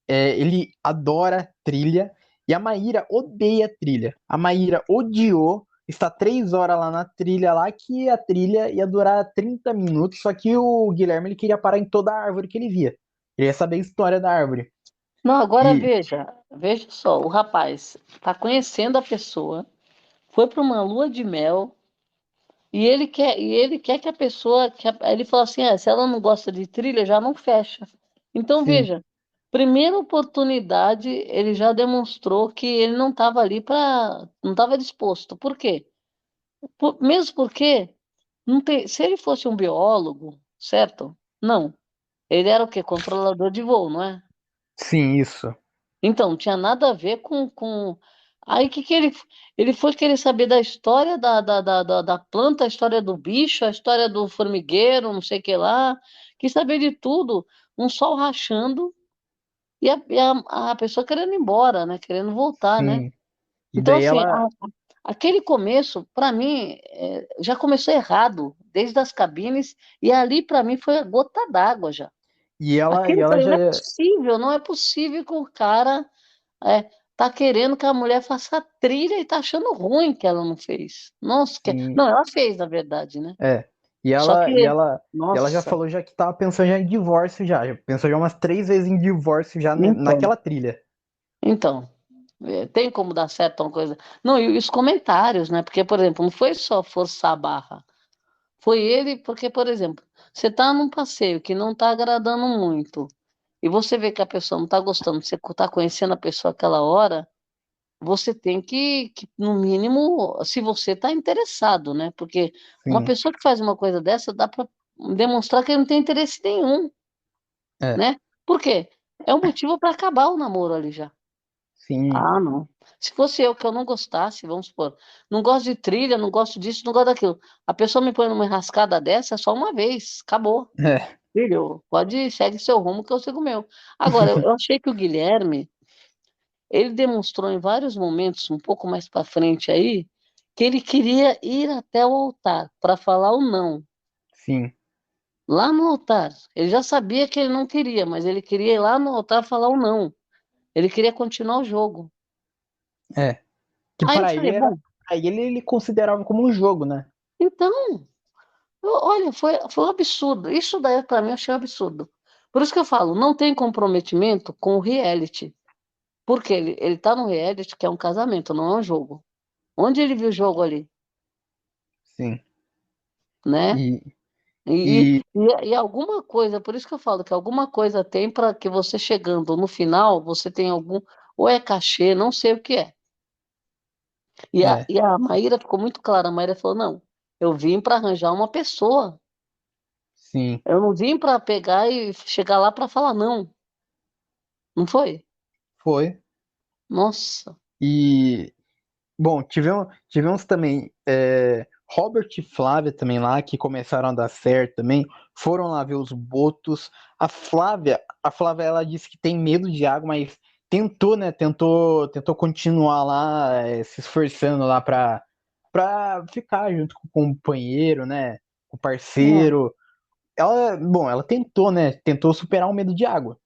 ele adora trilha e a Maíra odeia trilha. A Maíra odiou estar 3 horas lá na trilha lá, que a trilha ia durar 30 minutos, só que o Guilherme ele queria parar em toda a árvore que ele via. Ele ia saber a história da árvore. Não, agora E veja só, o rapaz está conhecendo a pessoa, foi para uma lua de mel e ele quer que a pessoa, ele falou assim, se ela não gosta de trilha, já não fecha. Então sim, veja, primeira oportunidade, ele já demonstrou que ele não estava ali não estava disposto. Por quê? Mesmo porque se ele fosse um biólogo, certo? Não. Ele era o quê? Controlador de voo, não é? sim, isso. Então, não tinha nada a ver com... Aí, o que que ele foi querer saber da história da planta, a história do bicho, a história do formigueiro, não sei o que lá. Quis saber de tudo. Um sol rachando e a pessoa querendo ir embora, né? Querendo voltar, né? Sim. E Então, daí assim, ela aquele começo, para mim, já começou errado, desde as cabines, e ali, para mim, foi a gota d'água já. e ela e Aquilo eu ela falei, já não é possível que o cara tá querendo que a mulher faça trilha e tá achando ruim que ela não fez. Nossa, sim, não, ela fez, na verdade, né? é. E Só ela, e que, ela, e ela já nossa, falou já que tava pensando já em divórcio já pensou já umas 3 vezes em divórcio já então, naquela trilha. então, tem como dar certo uma coisa. Não, e os comentários, né? Porque, por exemplo, não foi só forçar a barra. Foi ele, porque, por exemplo, você está num passeio que não está agradando muito, e você vê que a pessoa não está gostando, você está conhecendo a pessoa aquela hora, você tem no mínimo, se você está interessado, né? Porque uma Sim, pessoa que faz uma coisa dessa, dá para demonstrar que ele não tem interesse nenhum, é, né? Por quê? É um motivo para acabar o namoro ali já. sim, Ah, não. Se fosse eu que eu não gostasse, vamos supor, não gosto de trilha, não gosto disso, não gosto daquilo. A pessoa me põe numa enrascada dessa, é só uma vez, acabou. é, Filho, pode segue seu rumo que eu sigo o meu. Agora, eu achei que o Guilherme, ele demonstrou em vários momentos, um pouco mais para frente aí, que ele queria ir até o altar para falar o não. sim, Lá no altar. Ele já sabia que ele não queria, mas ele queria ir lá no altar falar o não. Ele queria continuar o jogo. é. Que Aí eu para ele falei, era, bom, aí ele considerava como um jogo, né? então. Olha, foi um absurdo. Isso daí, para mim, eu achei um absurdo. Por isso que eu falo, não tem comprometimento com o reality. Porque ele tá no reality, que é um casamento, não é um jogo. Onde ele viu o jogo ali, Sim. né? E, E, e, e e alguma coisa, por isso que eu falo que alguma coisa tem para que você chegando no final, você tem algum, ou é cachê, não sei o que é. é, E a Maíra ficou muito clara, a Maíra falou, não, eu vim para arranjar uma pessoa. sim, Eu não vim para pegar e chegar lá para falar não. Não foi? foi. Nossa, E bom, tivemos também Robert e Flávia também lá, que começaram a dar certo também, foram lá ver os botos. A Flávia ela disse que tem medo de água, mas tentou, né? Tentou continuar lá, se esforçando lá pra ficar junto com o companheiro, né? Com o parceiro. Ela tentou, né? Tentou superar o medo de água.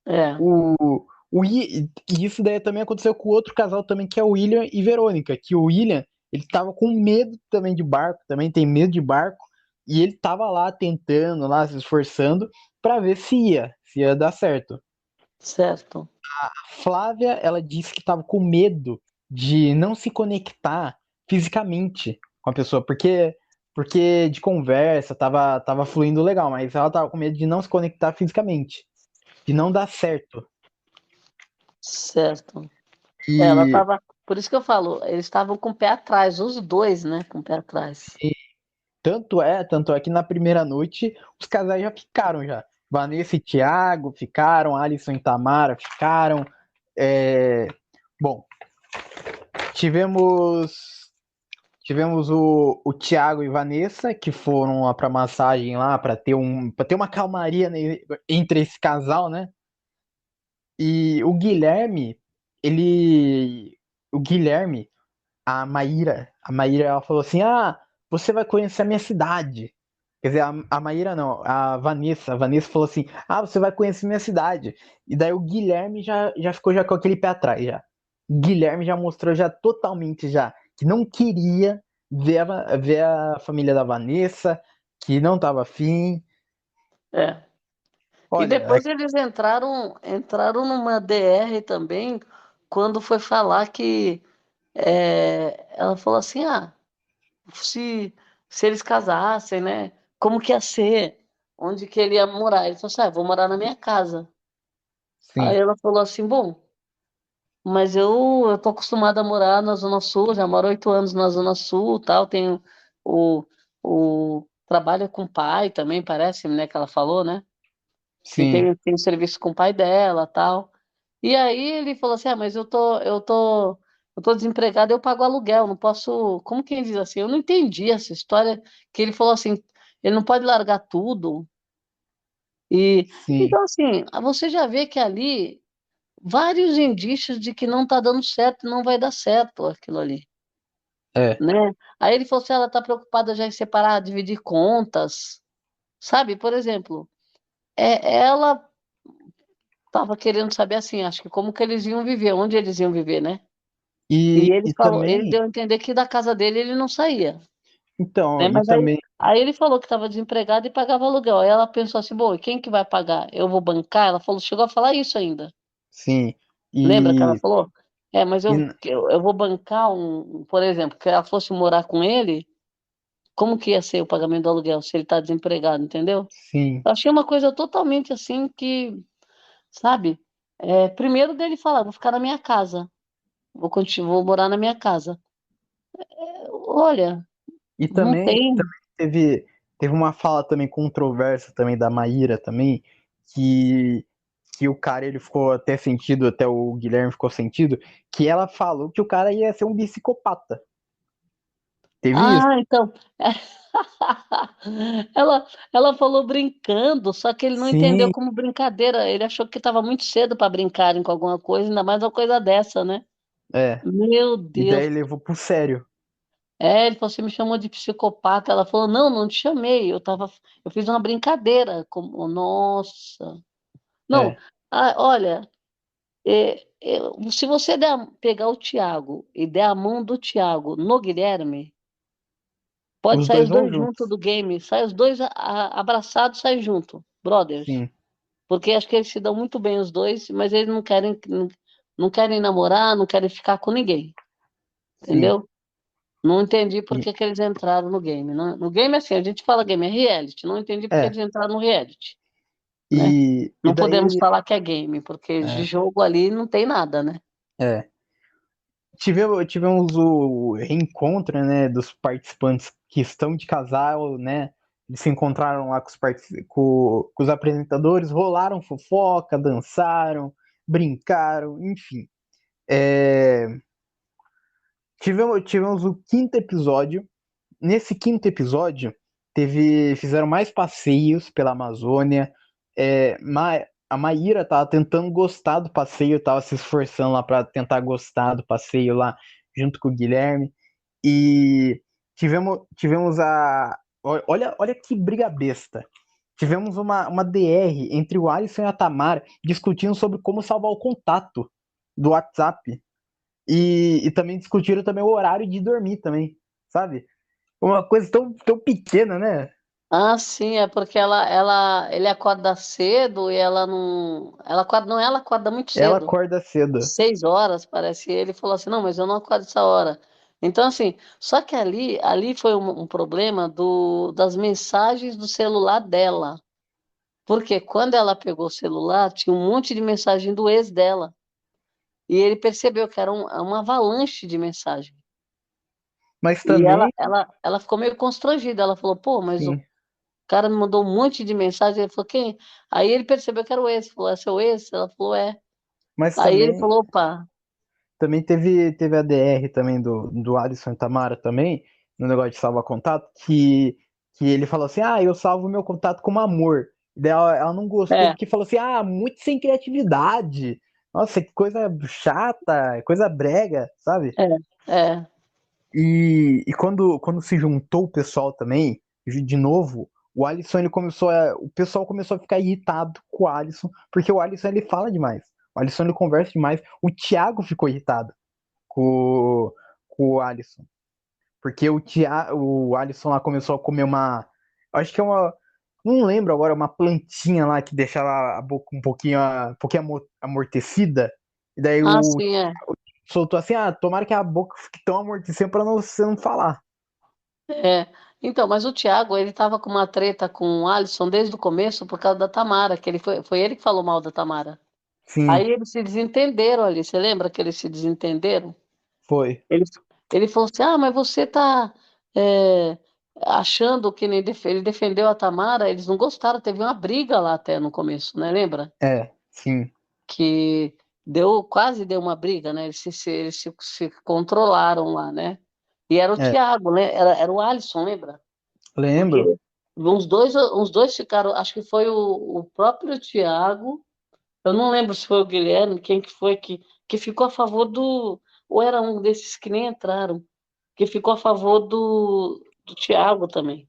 é, E isso daí também aconteceu com o outro casal também, que é o William e Verônica, que o William, ele tava com medo também de barco, também tem medo de barco, e ele tava lá tentando, lá se esforçando para ver se ia dar certo. certo. Flávia, ela disse que tava com medo de não se conectar fisicamente com a pessoa, porque de conversa tava fluindo legal, mas ela tava com medo de não se conectar fisicamente, de não dar certo. Certo. Ela E estava. Por isso que eu falo, eles estavam com o pé atrás, os dois, né? Com o pé atrás. Tanto é que na primeira noite os casais já ficaram já. Vanessa e Thiago ficaram, Alisson e Tamara ficaram. É, Bom, tivemos tivemos o Thiago e Vanessa que foram lá para massagem lá para ter uma calmaria, né, entre esse casal, né? E ele o Guilherme, a Maíra ela falou assim: "Ah, você vai conhecer a minha cidade". Quer dizer, a Maíra não, a Vanessa falou assim: "Ah, você vai conhecer minha cidade". E daí o Guilherme já ficou já com aquele pé atrás já. O Guilherme já mostrou já totalmente já que não queria ver a família da Vanessa, que não tava afim. É. E Olha, depois eles entraram numa DR também, quando foi falar que ela falou assim, ah, se, se eles casassem, né? Como que ia ser? Onde que ele ia morar? Ele falou assim, ah, eu vou morar na minha casa. Aí sim, ela falou assim, bom. Mas eu tô acostumada a morar na Zona Sul, já moro 8 anos na Zona Sul, tal, tenho o, o trabalho com o pai também, parece, né, que ela falou, né? Que sim, tem serviço com o pai dela, tal. E aí ele falou assim: "Ah, mas eu tô desempregado, eu pago aluguel, não posso". Como quem diz assim? Eu não entendi essa história que ele falou assim, ele não pode largar tudo. E sim, então assim, você já vê que ali vários indícios de que não está dando certo, não vai dar certo aquilo ali, é. né? Aí ele falou assim, ela está preocupada já em separar, dividir contas, sabe? Por exemplo, ela estava querendo saber assim, acho que como que eles iam viver, onde eles iam viver, né? E E, ele e falou, ele também deu a entender que da casa dele ele não saía. Então, né? e Mas aí, também, aí ele falou que estava desempregado e pagava aluguel. Aí ela pensou assim, bom, e quem que vai pagar? Eu vou bancar? Ela falou, chegou a falar isso ainda. sim, Lembra que ela e, falou? É, mas e eu vou bancar por exemplo, que ela fosse morar com ele, como que ia ser o pagamento do aluguel se ele está desempregado, entendeu? sim, Eu achei uma coisa totalmente assim que, sabe? Primeiro dele falar, vou ficar na minha casa, vou morar na minha casa. Olha, e não também tem. teve uma fala também controversa também da Maíra também, que, que o cara ele ficou até sentido, até o Guilherme ficou sentido, que ela falou que o cara ia ser um psicopata. Teve isso? Ah, então. Ela falou brincando, só que ele não entendeu Sim, como brincadeira. Ele achou que estava muito cedo para brincarem com alguma coisa, ainda mais uma coisa dessa, né? é. Meu E daí Deus. ele levou pro sério. Ele falou, você me chamou de psicopata. Ela falou, não, não te chamei. Eu fiz uma brincadeira. Nossa. Não, É. olha, se você pegar o Tiago e der a mão do Tiago no Guilherme, pode Os sair dois os vão dois juntos juntos. do game, sai os dois abraçados, sai junto, brothers. Sim, Porque acho que eles se dão muito bem os dois, mas eles não querem namorar, não querem ficar com ninguém, sim. entendeu? Não entendi por E, que que eles entraram no game. No game, assim, a gente fala game é reality, não entendi por que é. eles entraram no reality, né? E Não podemos daí. falar que é game, porque de É. jogo ali não tem nada, né? É. Tivemos o reencontro, né, dos participantes que estão de casal, né? Eles se encontraram lá com os apresentadores, rolaram fofoca, dançaram, brincaram, enfim. É, tivemos o quinto episódio. Nesse quinto episódio, fizeram mais passeios pela Amazônia. A Maíra tava tentando gostar do passeio, tava se esforçando lá para tentar gostar do passeio lá junto com o Guilherme. E tivemos a. Olha que briga besta. Tivemos uma DR entre o Alisson e a Tamara discutindo sobre como salvar o contato do WhatsApp. E também discutiram também o horário de dormir também, sabe? Uma coisa tão pequena, né? Ah, sim, é porque ele acorda cedo e ela não. Ela acorda, não, ela acorda muito Ela cedo. acorda cedo. 6 horas, parece. Ele falou assim, não, mas eu não acordo essa hora. Então, assim, só que ali foi um problema das mensagens do celular dela. Porque quando ela pegou o celular, tinha um monte de mensagem do ex dela. E ele percebeu que era uma avalanche de mensagem. Mas E também, ela ficou meio constrangida. Ela falou, pô, mas o sim. cara me mandou um monte de mensagem. Ele falou, quem? Aí ele percebeu que era o ex. Falou, é seu ex? Ela falou, é. Mas Aí ele também, falou, opa, também teve a DR também do Alisson e Tamara também, no negócio de salvar contato, que ele falou assim, eu salvo meu contato como amor. E daí ela não gostou é, porque falou assim, muito sem criatividade. Nossa, que coisa chata, coisa brega, sabe? é, é. E quando se juntou o pessoal também, de novo, o pessoal começou a ficar irritado com o Alisson, porque o Alisson ele fala demais. O Alisson ele conversa demais. O Thiago ficou irritado com o Alisson, porque o Alisson lá começou a comer acho que é uma, não lembro agora, uma plantinha lá que deixava a boca um pouquinho amortecida. E daí Ah, o sim, é. soltou assim, tomara que a boca fique tão amortecida para você não falar. É. Então, mas o Thiago, ele tava com uma treta com o Alisson desde o começo por causa da Tamara, que foi ele que falou mal da Tamara. Aí Sim, eles se desentenderam ali. Você lembra que eles se desentenderam? foi. Ele, ele falou assim: Ah, mas você tá é, achando que ele defendeu a Tamara? Eles não gostaram, teve uma briga lá até no começo, né? Lembra? É, sim. Que quase deu uma briga, né? Eles se controlaram lá, né? E era o É, Thiago, né? Era o Alisson, lembra? Porque lembro. uns dois ficaram, acho que foi o próprio Thiago, eu não lembro se foi o Guilherme, quem que foi que ficou a favor ou era um desses que nem entraram, que ficou a favor do Thiago também.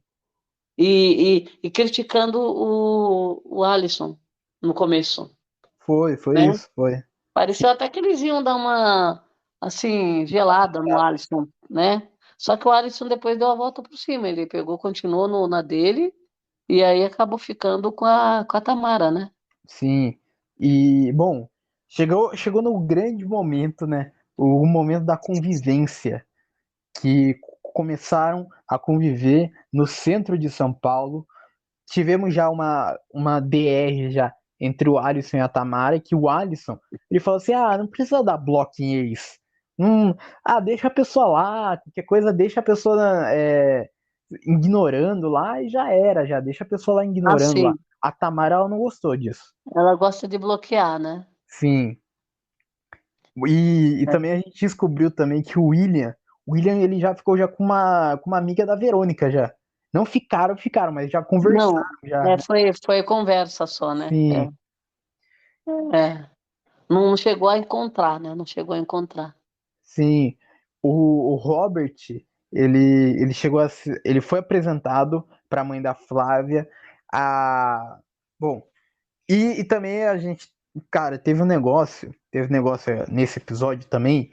E criticando o Alisson no começo, Foi né? isso, foi. Pareceu até que eles iam dar uma, assim, gelada no Alisson, né? Só que o Alisson depois deu a volta por cima, ele pegou, continuou na dele, e aí acabou ficando com a Tamara, né? Sim. E, bom, chegou no grande momento, né? O momento da convivência, que começaram a conviver no centro de São Paulo. Tivemos já uma DR já entre o Alisson e a Tamara, que o Alisson, ele falou assim, não precisa dar bloco em ex. Deixa a pessoa lá, qualquer coisa, deixa a pessoa ignorando lá e já era, já deixa a pessoa lá ignorando lá. Assim, A Tamara, ela não gostou disso. ela gosta de bloquear, né? Sim. E É. também a gente descobriu também que o William ele já ficou já com uma amiga da Verônica já. Não ficaram, mas já Não, conversaram já. foi conversa só, né? Sim, É. Não chegou a encontrar, né? Não chegou a encontrar. sim. O Robert, ele chegou ele foi apresentado para a mãe da Flávia. A, bom, e também a gente, cara, teve um negócio nesse episódio também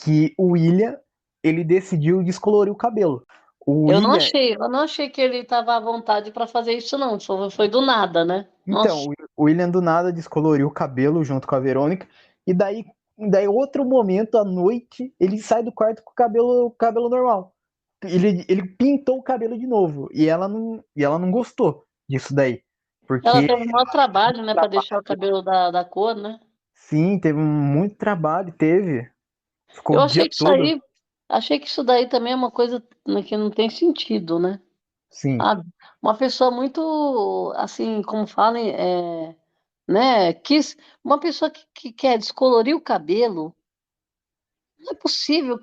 que o William, ele decidiu descolorir o cabelo. O William, Eu não achei que ele estava à vontade para fazer isso, não. Foi do nada, né? então, Nossa, o William do nada descoloriu o cabelo junto com a Verônica, e daí outro momento à noite, ele sai do quarto com o cabelo normal. Ele pintou o cabelo de novo, e ela não gostou disso daí. ela Porque, teve um maior trabalho, né, para deixar o cabelo da cor, né? sim, teve muito trabalho, teve. Ficou Eu o dia todo. achei que isso daí também é uma coisa né, que não tem sentido, né? Sim, Ah, uma pessoa muito, assim, como falam, né, uma pessoa que quer descolorir o cabelo, não é possível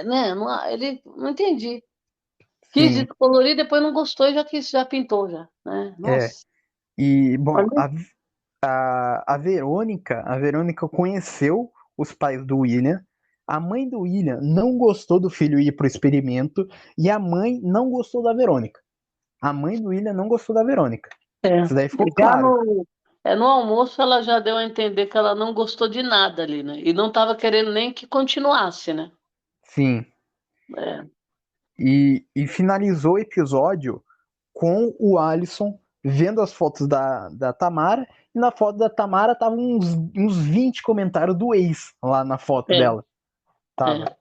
né, ele, não entendi. Quis sim. descolorir, depois não gostou e já pintou já, né? É. Nossa, E, bom, olha, a Verônica conheceu os pais do William. A mãe do William não gostou do filho ir pro experimento e a mãe não gostou da Verônica. A mãe do William não gostou da Verônica. é. Isso daí ficou Já claro. no almoço ela já deu a entender que ela não gostou de nada ali, né? E não estava querendo nem que continuasse, né? Sim. É, E finalizou o episódio com o Alisson vendo as fotos da Tamara. E na foto da Tamara tava uns 20 comentários do ex lá na foto é, dela. Tava. é.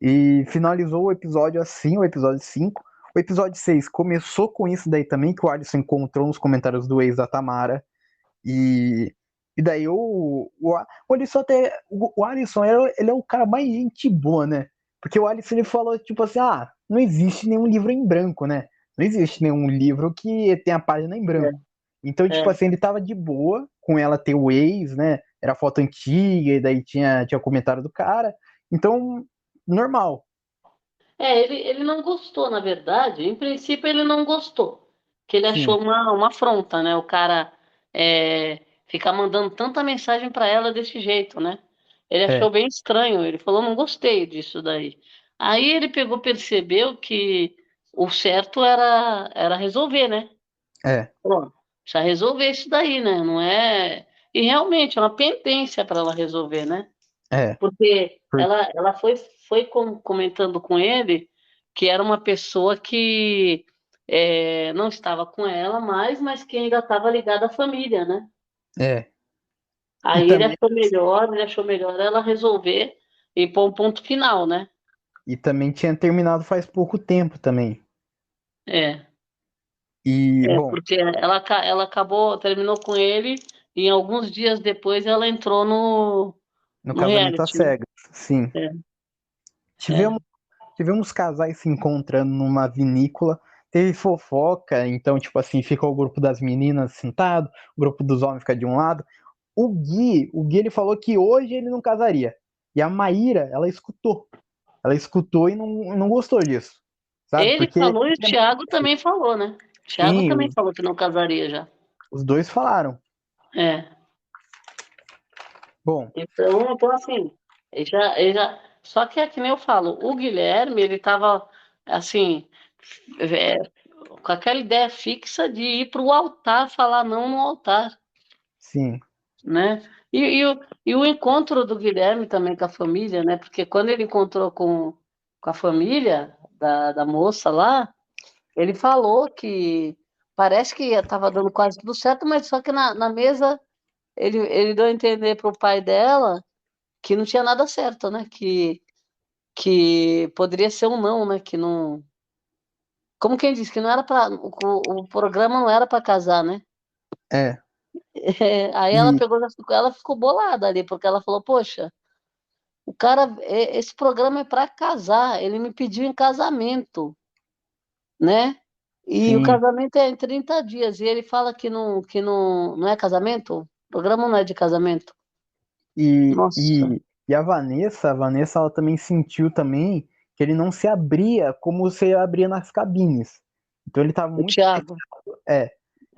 E finalizou o episódio assim, o episódio 5. O episódio 6 começou com isso daí também, que o Alisson encontrou nos comentários do ex da Tamara. E, e daí o Alisson até. O Alisson ele é o cara mais gente boa, né? Porque o Alisson ele falou, tipo assim, não existe nenhum livro em branco, né? Não existe nenhum livro que tenha a página em branco. Então, É. tipo assim, ele tava de boa com ela ter o ex, né? Era foto antiga, e daí tinha comentário do cara. Então, normal. Ele não gostou, na verdade. Em princípio, ele não gostou. Que ele Sim, achou uma afronta, né? O cara ficar mandando tanta mensagem para ela desse jeito, né? Ele achou é, bem estranho. Ele falou, não gostei disso daí. Aí ele pegou, percebeu que o certo era resolver, né? é, Pô, precisa resolver isso daí, né? Não é. E realmente é uma pendência para ela resolver, né? é. Porque Por- ela foi comentando com ele que era uma pessoa que não estava com ela mais, mas que ainda estava ligada à família, né? É. E Aí também, ele achou melhor ela resolver e pôr um ponto final, né? e também tinha terminado faz pouco tempo também. É, E, bom, porque ela acabou, terminou com ele e alguns dias depois ela entrou no no Casamento às reality, né? Cegas, sim. É, Tivemos, é. tivemos casais se encontrando numa vinícola, teve fofoca, então, tipo assim, fica o grupo das meninas sentado, o grupo dos homens fica de um lado. O Gui ele falou que hoje ele não casaria. E a Maíra, ela escutou. Ela escutou e não gostou disso, sabe? Ele Porque, falou e o Thiago também falou, né? O Thiago sim, também os, falou que não casaria já. os dois falaram. É. Bom, Então assim, só que é que nem eu falo, o Guilherme, ele tava, assim, é, com aquela ideia fixa de ir para o altar, falar não no altar, sim, né? E o encontro do Guilherme também com a família, né? Porque quando ele encontrou com a família da moça lá, ele falou que parece que estava dando quase tudo certo, mas só que na mesa ele deu a entender para o pai dela que não tinha nada certo, né? Que poderia ser um não, né? Que não. Como quem disse, que não era para. O programa não era para casar, né? É. Aí ela E pegou, ela ficou bolada ali, porque ela falou, poxa, o cara, esse programa é para casar, ele me pediu em casamento, né? E o sim. casamento é em 30 dias, e ele fala que não é casamento? O programa não é de casamento. E, Nossa, e, e a Vanessa, ela também sentiu também que ele não se abria como você abria nas cabines. Então ele estava o muito, Thiago, é,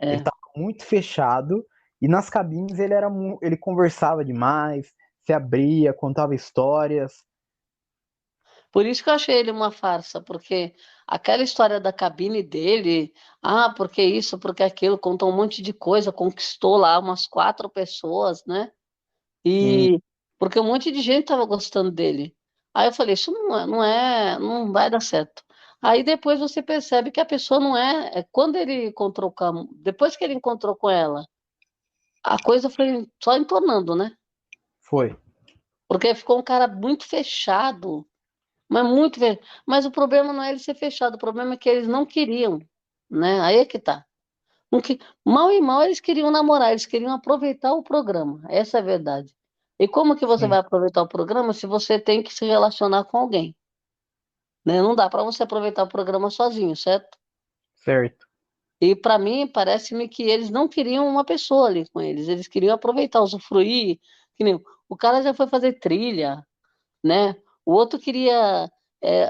ele é. estava muito fechado e nas cabines ele conversava demais, se abria, contava histórias. Por isso que eu achei ele uma farsa, porque aquela história da cabine dele, porque isso, porque aquilo, contou um monte de coisa, conquistou lá umas 4 pessoas, né? Sim, E porque um monte de gente estava gostando dele. Aí eu falei, isso não vai dar certo. Aí depois você percebe que a pessoa não quando ele encontrou depois que ele encontrou com ela, a coisa foi só entornando, né? foi. Porque ficou um cara muito fechado, mas muito fechado. Mas o problema não é ele ser fechado, o problema é que eles não queriam, né? Aí é que tá. Mal e mal eles queriam namorar, eles queriam aproveitar o programa. Essa é a verdade. E como que você Sim, vai aproveitar o programa se você tem que se relacionar com alguém, né? Não dá para você aproveitar o programa sozinho, certo? certo. E para mim, parece-me que eles não queriam uma pessoa ali com eles, eles queriam aproveitar, usufruir. Que nem, o cara já foi fazer trilha, né? O outro queria,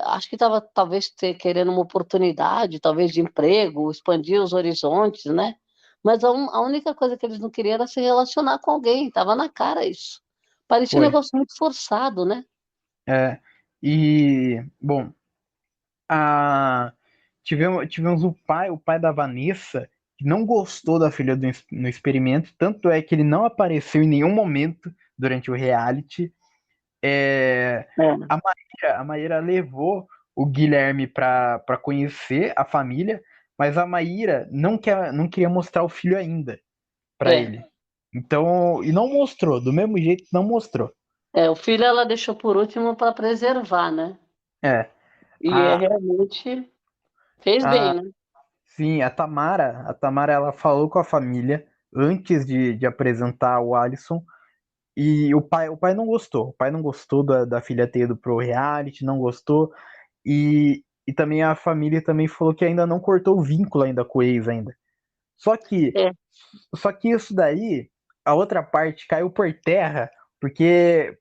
acho que estava talvez querendo uma oportunidade, talvez de emprego, expandir os horizontes, né? Mas a única coisa que eles não queriam era se relacionar com alguém, estava na cara isso. Parecia um Foi. negócio muito forçado, né? É, e, bom, a, tivemos o pai da Vanessa, que não gostou da filha no experimento, tanto é que ele não apareceu em nenhum momento durante o reality. É, É. a Maíra levou o Guilherme para conhecer a família, mas a Maíra não queria mostrar o filho ainda para É, ele. Então, e não mostrou, do mesmo jeito não mostrou. o filho ela deixou por último para preservar, né? É, E a, realmente fez bem, a, né? sim, a Tamara ela falou com a família antes de apresentar o Alisson. E o pai não gostou. O pai não gostou da filha ter ido pro reality, não gostou. E também a família também falou que ainda não cortou o vínculo ainda com o ex ainda. Só que, É, só que isso daí, a outra parte caiu por terra, porque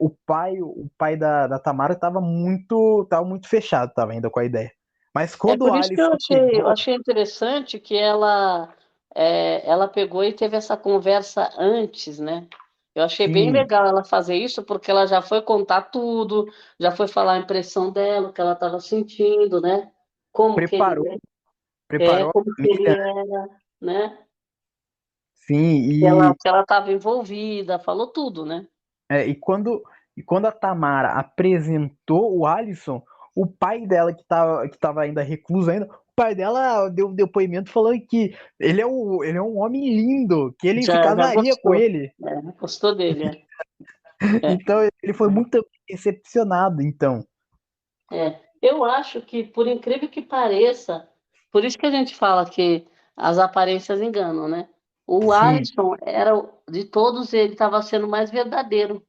o pai da Tamara tava muito fechado, tava ainda com a ideia. Mas é quando o por isso que Alisson eu chegou, achei interessante que ela pegou e teve essa conversa antes, né? Eu achei bem sim, legal ela fazer isso, porque ela já foi contar tudo, já foi falar a impressão dela, o que ela estava sentindo, né? Como que ele preparou, preparou a como que ele família, era, né? sim, Que ela estava envolvida, falou tudo, né? e quando a Tamara apresentou o Alisson, o pai dela, que tava ainda recluso ainda, o pai dela deu um depoimento falando que ele é um homem lindo, que ele se Já casaria com gostou, ele. gostou dele, é. Então ele foi muito decepcionado, então. Eu acho que, por incrível que pareça, por isso que a gente fala que as aparências enganam, né? O Sim, Alisson era, de todos, ele estava sendo mais verdadeiro,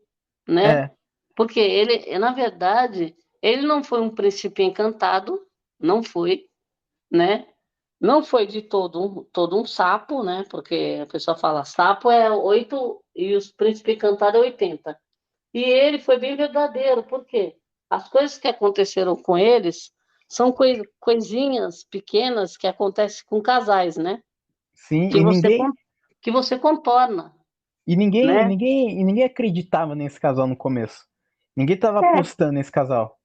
né? é, Porque ele, na verdade, ele não foi um príncipe encantado, não foi, né? Não foi de todo um sapo, né? Porque a pessoa fala sapo é 8 e os príncipe encantado é 80. E ele foi bem verdadeiro, por quê? As coisas que aconteceram com eles são coisinhas pequenas que acontecem com casais, né? sim, Que e você, ninguém, que você contorna, e ninguém, e né? ninguém, e ninguém acreditava nesse casal no começo. Ninguém tava É, apostando nesse casal.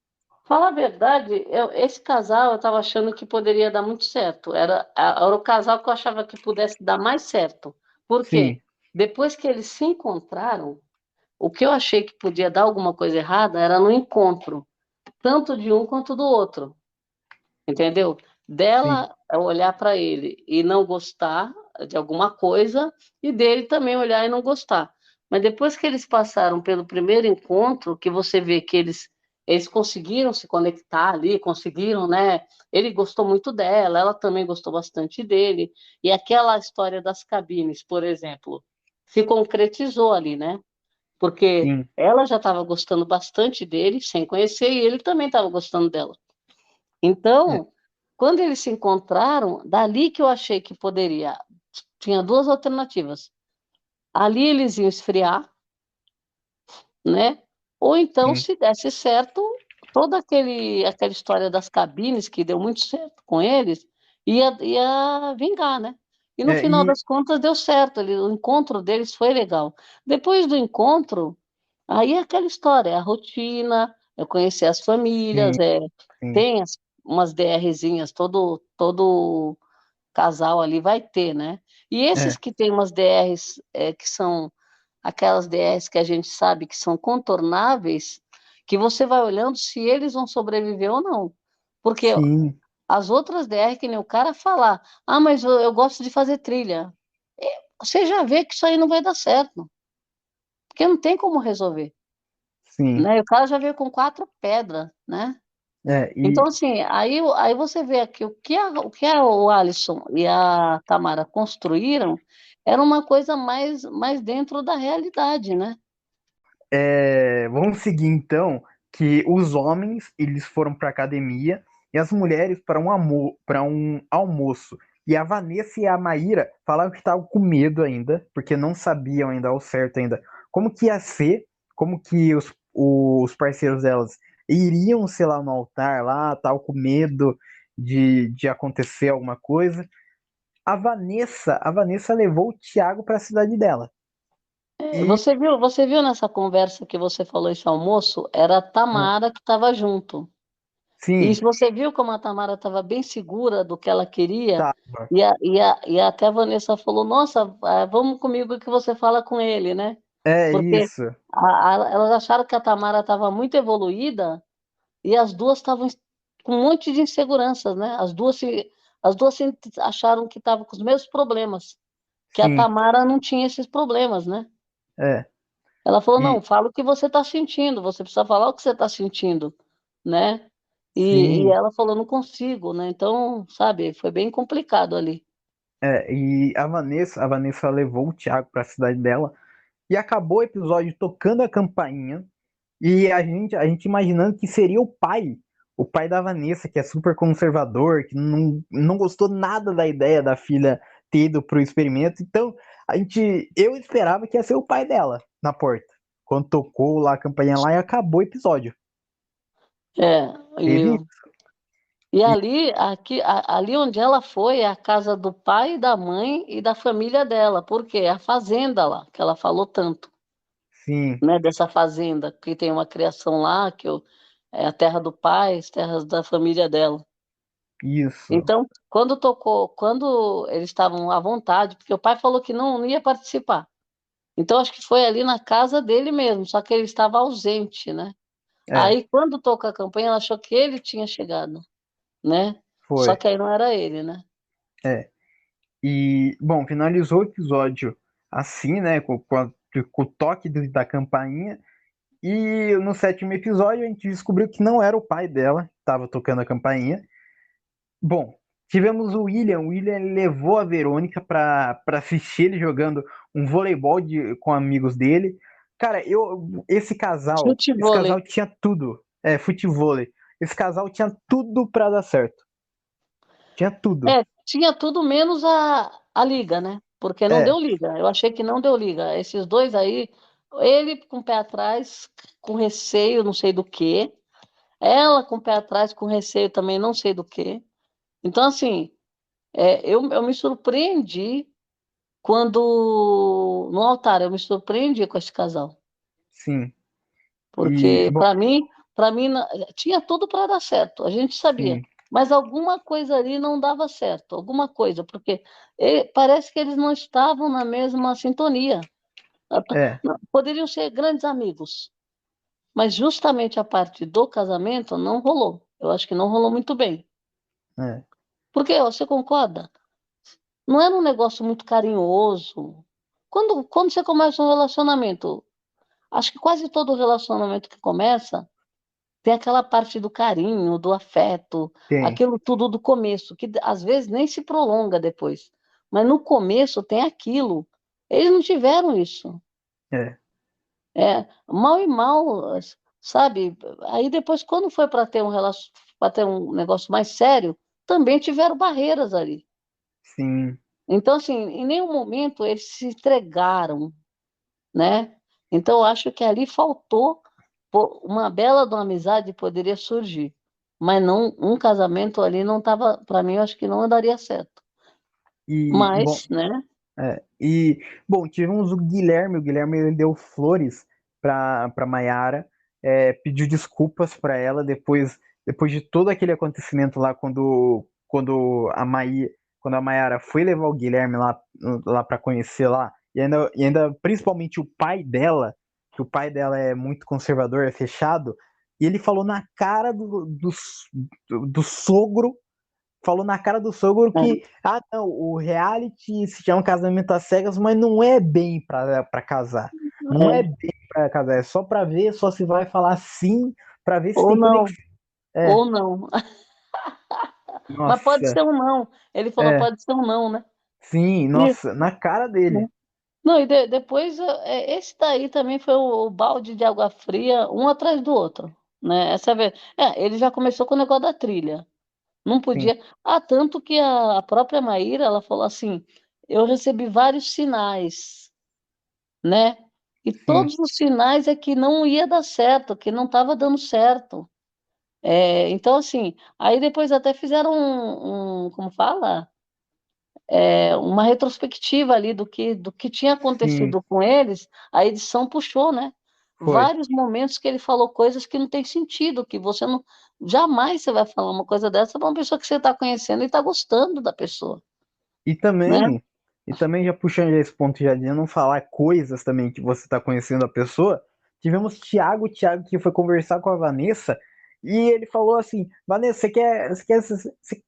Falar a verdade, esse casal eu estava achando que poderia dar muito certo. Era o casal que eu achava que pudesse dar mais certo. Por quê? Sim, Depois que eles se encontraram, o que eu achei que podia dar alguma coisa errada era no encontro. tanto de um quanto do outro, entendeu? sim, Dela é olhar para ele e não gostar de alguma coisa, e dele também olhar e não gostar. Mas depois que eles passaram pelo primeiro encontro, que você vê que eles conseguiram se conectar ali, conseguiram, né? Ele gostou muito dela, ela também gostou bastante dele. E aquela história das cabines, por exemplo, se concretizou ali, né? Porque sim, ela já estava gostando bastante dele, sem conhecer, e ele também estava gostando dela. é, Então, quando eles se encontraram, dali que eu achei que poderia. Tinha duas alternativas. Ali eles iam esfriar, né? Ou então, sim. se desse certo, toda aquela história das cabines, que deu muito certo com eles, ia vingar, né? E no É, final e das contas deu certo, o encontro deles foi legal. Depois do encontro, aí é aquela história, a rotina, eu conheci as famílias, sim, sim, tem umas DRzinhas, todo casal ali vai ter, né? E esses é, que tem umas DRs, que são aquelas DRs que a gente sabe que são contornáveis, que você vai olhando se eles vão sobreviver ou não. Porque sim, as outras DR, que nem o cara falar, mas eu gosto de fazer trilha. Você já vê que isso aí não vai dar certo, porque não tem como resolver, sim. né? E o cara já veio com quatro pedras, né? É, Então, e assim, aí você vê aqui o Alisson e a Tamara construíram era uma coisa mais dentro da realidade, né? vamos seguir então que os homens eles foram para academia e as mulheres para um almoço. E a Vanessa e a Maíra falaram que estavam com medo ainda, porque não sabiam ainda ao certo ainda como que ia ser, como que os parceiros delas iriam ser lá no altar, lá, tal, com medo de acontecer alguma coisa. A Vanessa levou o Thiago para a cidade dela. E Você viu nessa conversa que você falou esse almoço? Era a ah, Tamara que estava junto. E sim, se você viu como a Tamara estava bem segura do que ela queria, tava. e até a Vanessa falou, nossa, vamos comigo que você fala com ele, né? É Porque isso. elas acharam que a Tamara estava muito evoluída e as duas estavam com um monte de inseguranças, né? As duas acharam que estavam com os mesmos problemas, que a Sim, Tamara não tinha esses problemas, né? é. Ela falou, não, E fala o que você está sentindo, você precisa falar o que você está sentindo, né? E sim, ela falou, não consigo, né? Então, sabe, foi bem complicado ali. e a Vanessa levou o Thiago para a cidade dela e acabou o episódio tocando a campainha e a gente imaginando que seria o pai da Vanessa, que é super conservador, que não gostou nada da ideia da filha ter ido pro experimento. Então, eu esperava que ia ser o pai dela na porta. Quando tocou lá a campainha lá e acabou o episódio. É, Teve e e ali onde ela foi é a casa do pai, da mãe e da família dela. Por quê? A fazenda lá, que ela falou tanto, sim, né? Dessa fazenda, que tem uma criação lá, é a terra do pai, as terras da família dela. isso. Então, quando eles estavam à vontade, porque o pai falou que não ia participar. Então, acho que foi ali na casa dele mesmo, só que ele estava ausente, né? É, Aí, quando tocou a campanha, ela achou que ele tinha chegado, né? Só foi. que aí não era ele, né? É. E, bom, finalizou o episódio assim, né? Com o toque da campainha. E no sétimo episódio a gente descobriu que não era o pai dela que estava tocando a campainha. Bom, tivemos o William. O William levou a Verônica para assistir ele jogando um voleibol com amigos dele. Cara, esse casal, esse Futevôlei. casal tinha tudo. É, futevôlei. Esse casal tinha tudo para dar certo. Tinha tudo. Tinha tudo menos a liga, né? Porque não É, deu liga. Eu achei que não deu liga. Esses dois aí, ele com o pé atrás, com receio, não sei do quê. Ela com o pé atrás, com receio também, não sei do quê. Então, assim, eu me surpreendi quando, no altar, eu me surpreendi com esse casal. sim. E, Porque, bom, para mim, tinha tudo para dar certo, a gente sabia. sim. Mas alguma coisa ali não dava certo, alguma coisa, porque parece que eles não estavam na mesma sintonia. É, Poderiam ser grandes amigos, Mas justamente a parte do casamento não rolou. Eu acho que não rolou muito bem. É, Porque você concorda? Não era um negócio muito carinhoso. Quando você começa um relacionamento, acho que quase todo relacionamento que começa tem aquela parte do carinho, do afeto, tem. aquilo tudo do começo, que às vezes nem se prolonga depois. Mas no começo tem aquilo. Eles não tiveram isso. É, É, mal e mal, sabe? Aí depois, quando foi para ter um negócio mais sério, também tiveram barreiras ali. sim, Então, assim, em nenhum momento eles se entregaram, né? Então, eu acho que ali faltou uma bela de uma amizade poderia surgir, mas não um casamento ali não estava, para mim, eu acho que não daria certo. e bom, Mas, né? bom, tivemos o Guilherme ele deu flores para Maiara, pediu desculpas para ela depois de todo aquele acontecimento lá quando a Maiara foi levar o Guilherme lá para conhecer lá e ainda principalmente o pai dela, que o pai dela é muito conservador, é fechado, e ele falou na cara do sogro, falou na cara do sogro que, não, o reality se chama Casamento às Cegas, mas não é bem pra casar. Não é É, bem pra casar, é só pra ver, só se vai falar sim, pra ver se ou tem não, conexão. É, ou não. Mas pode nossa, ser um não. Ele falou, é, pode ser um não, né? sim, E, nossa, na cara dele. não, e depois, esse daí também foi o balde de água fria, um atrás do outro, né? Ele já começou com o negócio da trilha. Não Sim, podia. Ah, tanto que a própria Maíra, ela falou assim, eu recebi vários sinais, né? E sim, todos os sinais é que não ia dar certo, que não estava dando certo. Então, assim, aí depois até fizeram como fala? Uma retrospectiva ali do que tinha sim, acontecido com eles, a edição puxou, né? foi. Vários momentos que ele falou coisas que não tem sentido, que você não. Jamais você vai falar uma coisa dessa para uma pessoa que você está conhecendo e está gostando da pessoa, E né? também, e também já puxando esse ponto já de não falar coisas também que você está conhecendo a pessoa, tivemos Thiago que foi conversar com a Vanessa e ele falou assim, Vanessa,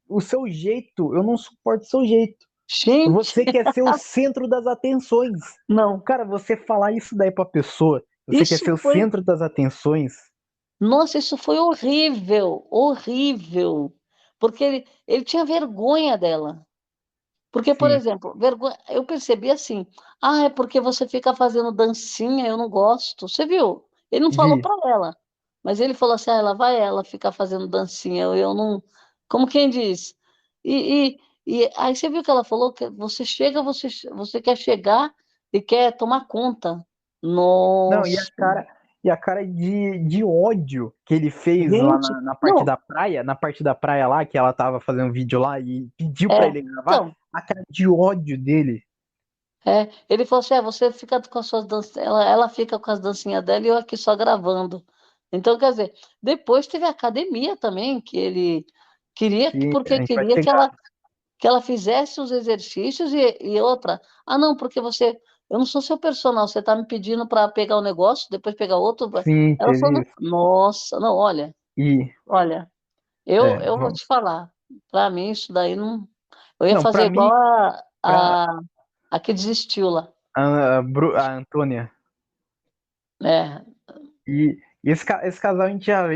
o seu jeito, eu não suporto o seu jeito. Gente, Você quer ser o centro das atenções. não. Cara, você falar isso daí pra pessoa, você quer Isso ser o foi. centro das atenções. Nossa, isso foi horrível, horrível. Porque ele tinha vergonha dela. Porque, por Sim, exemplo, vergonha, eu percebi assim, é porque você fica fazendo dancinha, eu não gosto. Você viu? Ele não falou vi, para ela, mas ele falou assim, ela vai ela ficar fazendo dancinha, eu não, como quem diz. E, e aí você viu que ela falou que você chega, você quer chegar e quer tomar conta. não, Nossa, e a cara de ódio que ele fez lá gente, na parte não, da praia, na parte da praia lá, que ela tava fazendo um vídeo lá e pediu pra ele gravar, então, a cara de ódio dele. ele falou assim, você fica com as suas danças, ela fica com as dancinhas dela e eu aqui só gravando. Então, quer dizer, depois teve a academia também, que ele queria, Sim, a porque gente vai queria que chegar. ela fizesse os exercícios e outra, não, porque eu não sou seu personal, você está me pedindo para pegar o negócio, depois pegar outro. Sim, Ela teve falou, isso. nossa, não, olha, E, olha, eu, é, eu vou vamos. te falar, para mim isso daí não. Eu ia Não, fazer pra igual mim, pra a que desistiu lá. a Antônia. É, E esse casal a gente já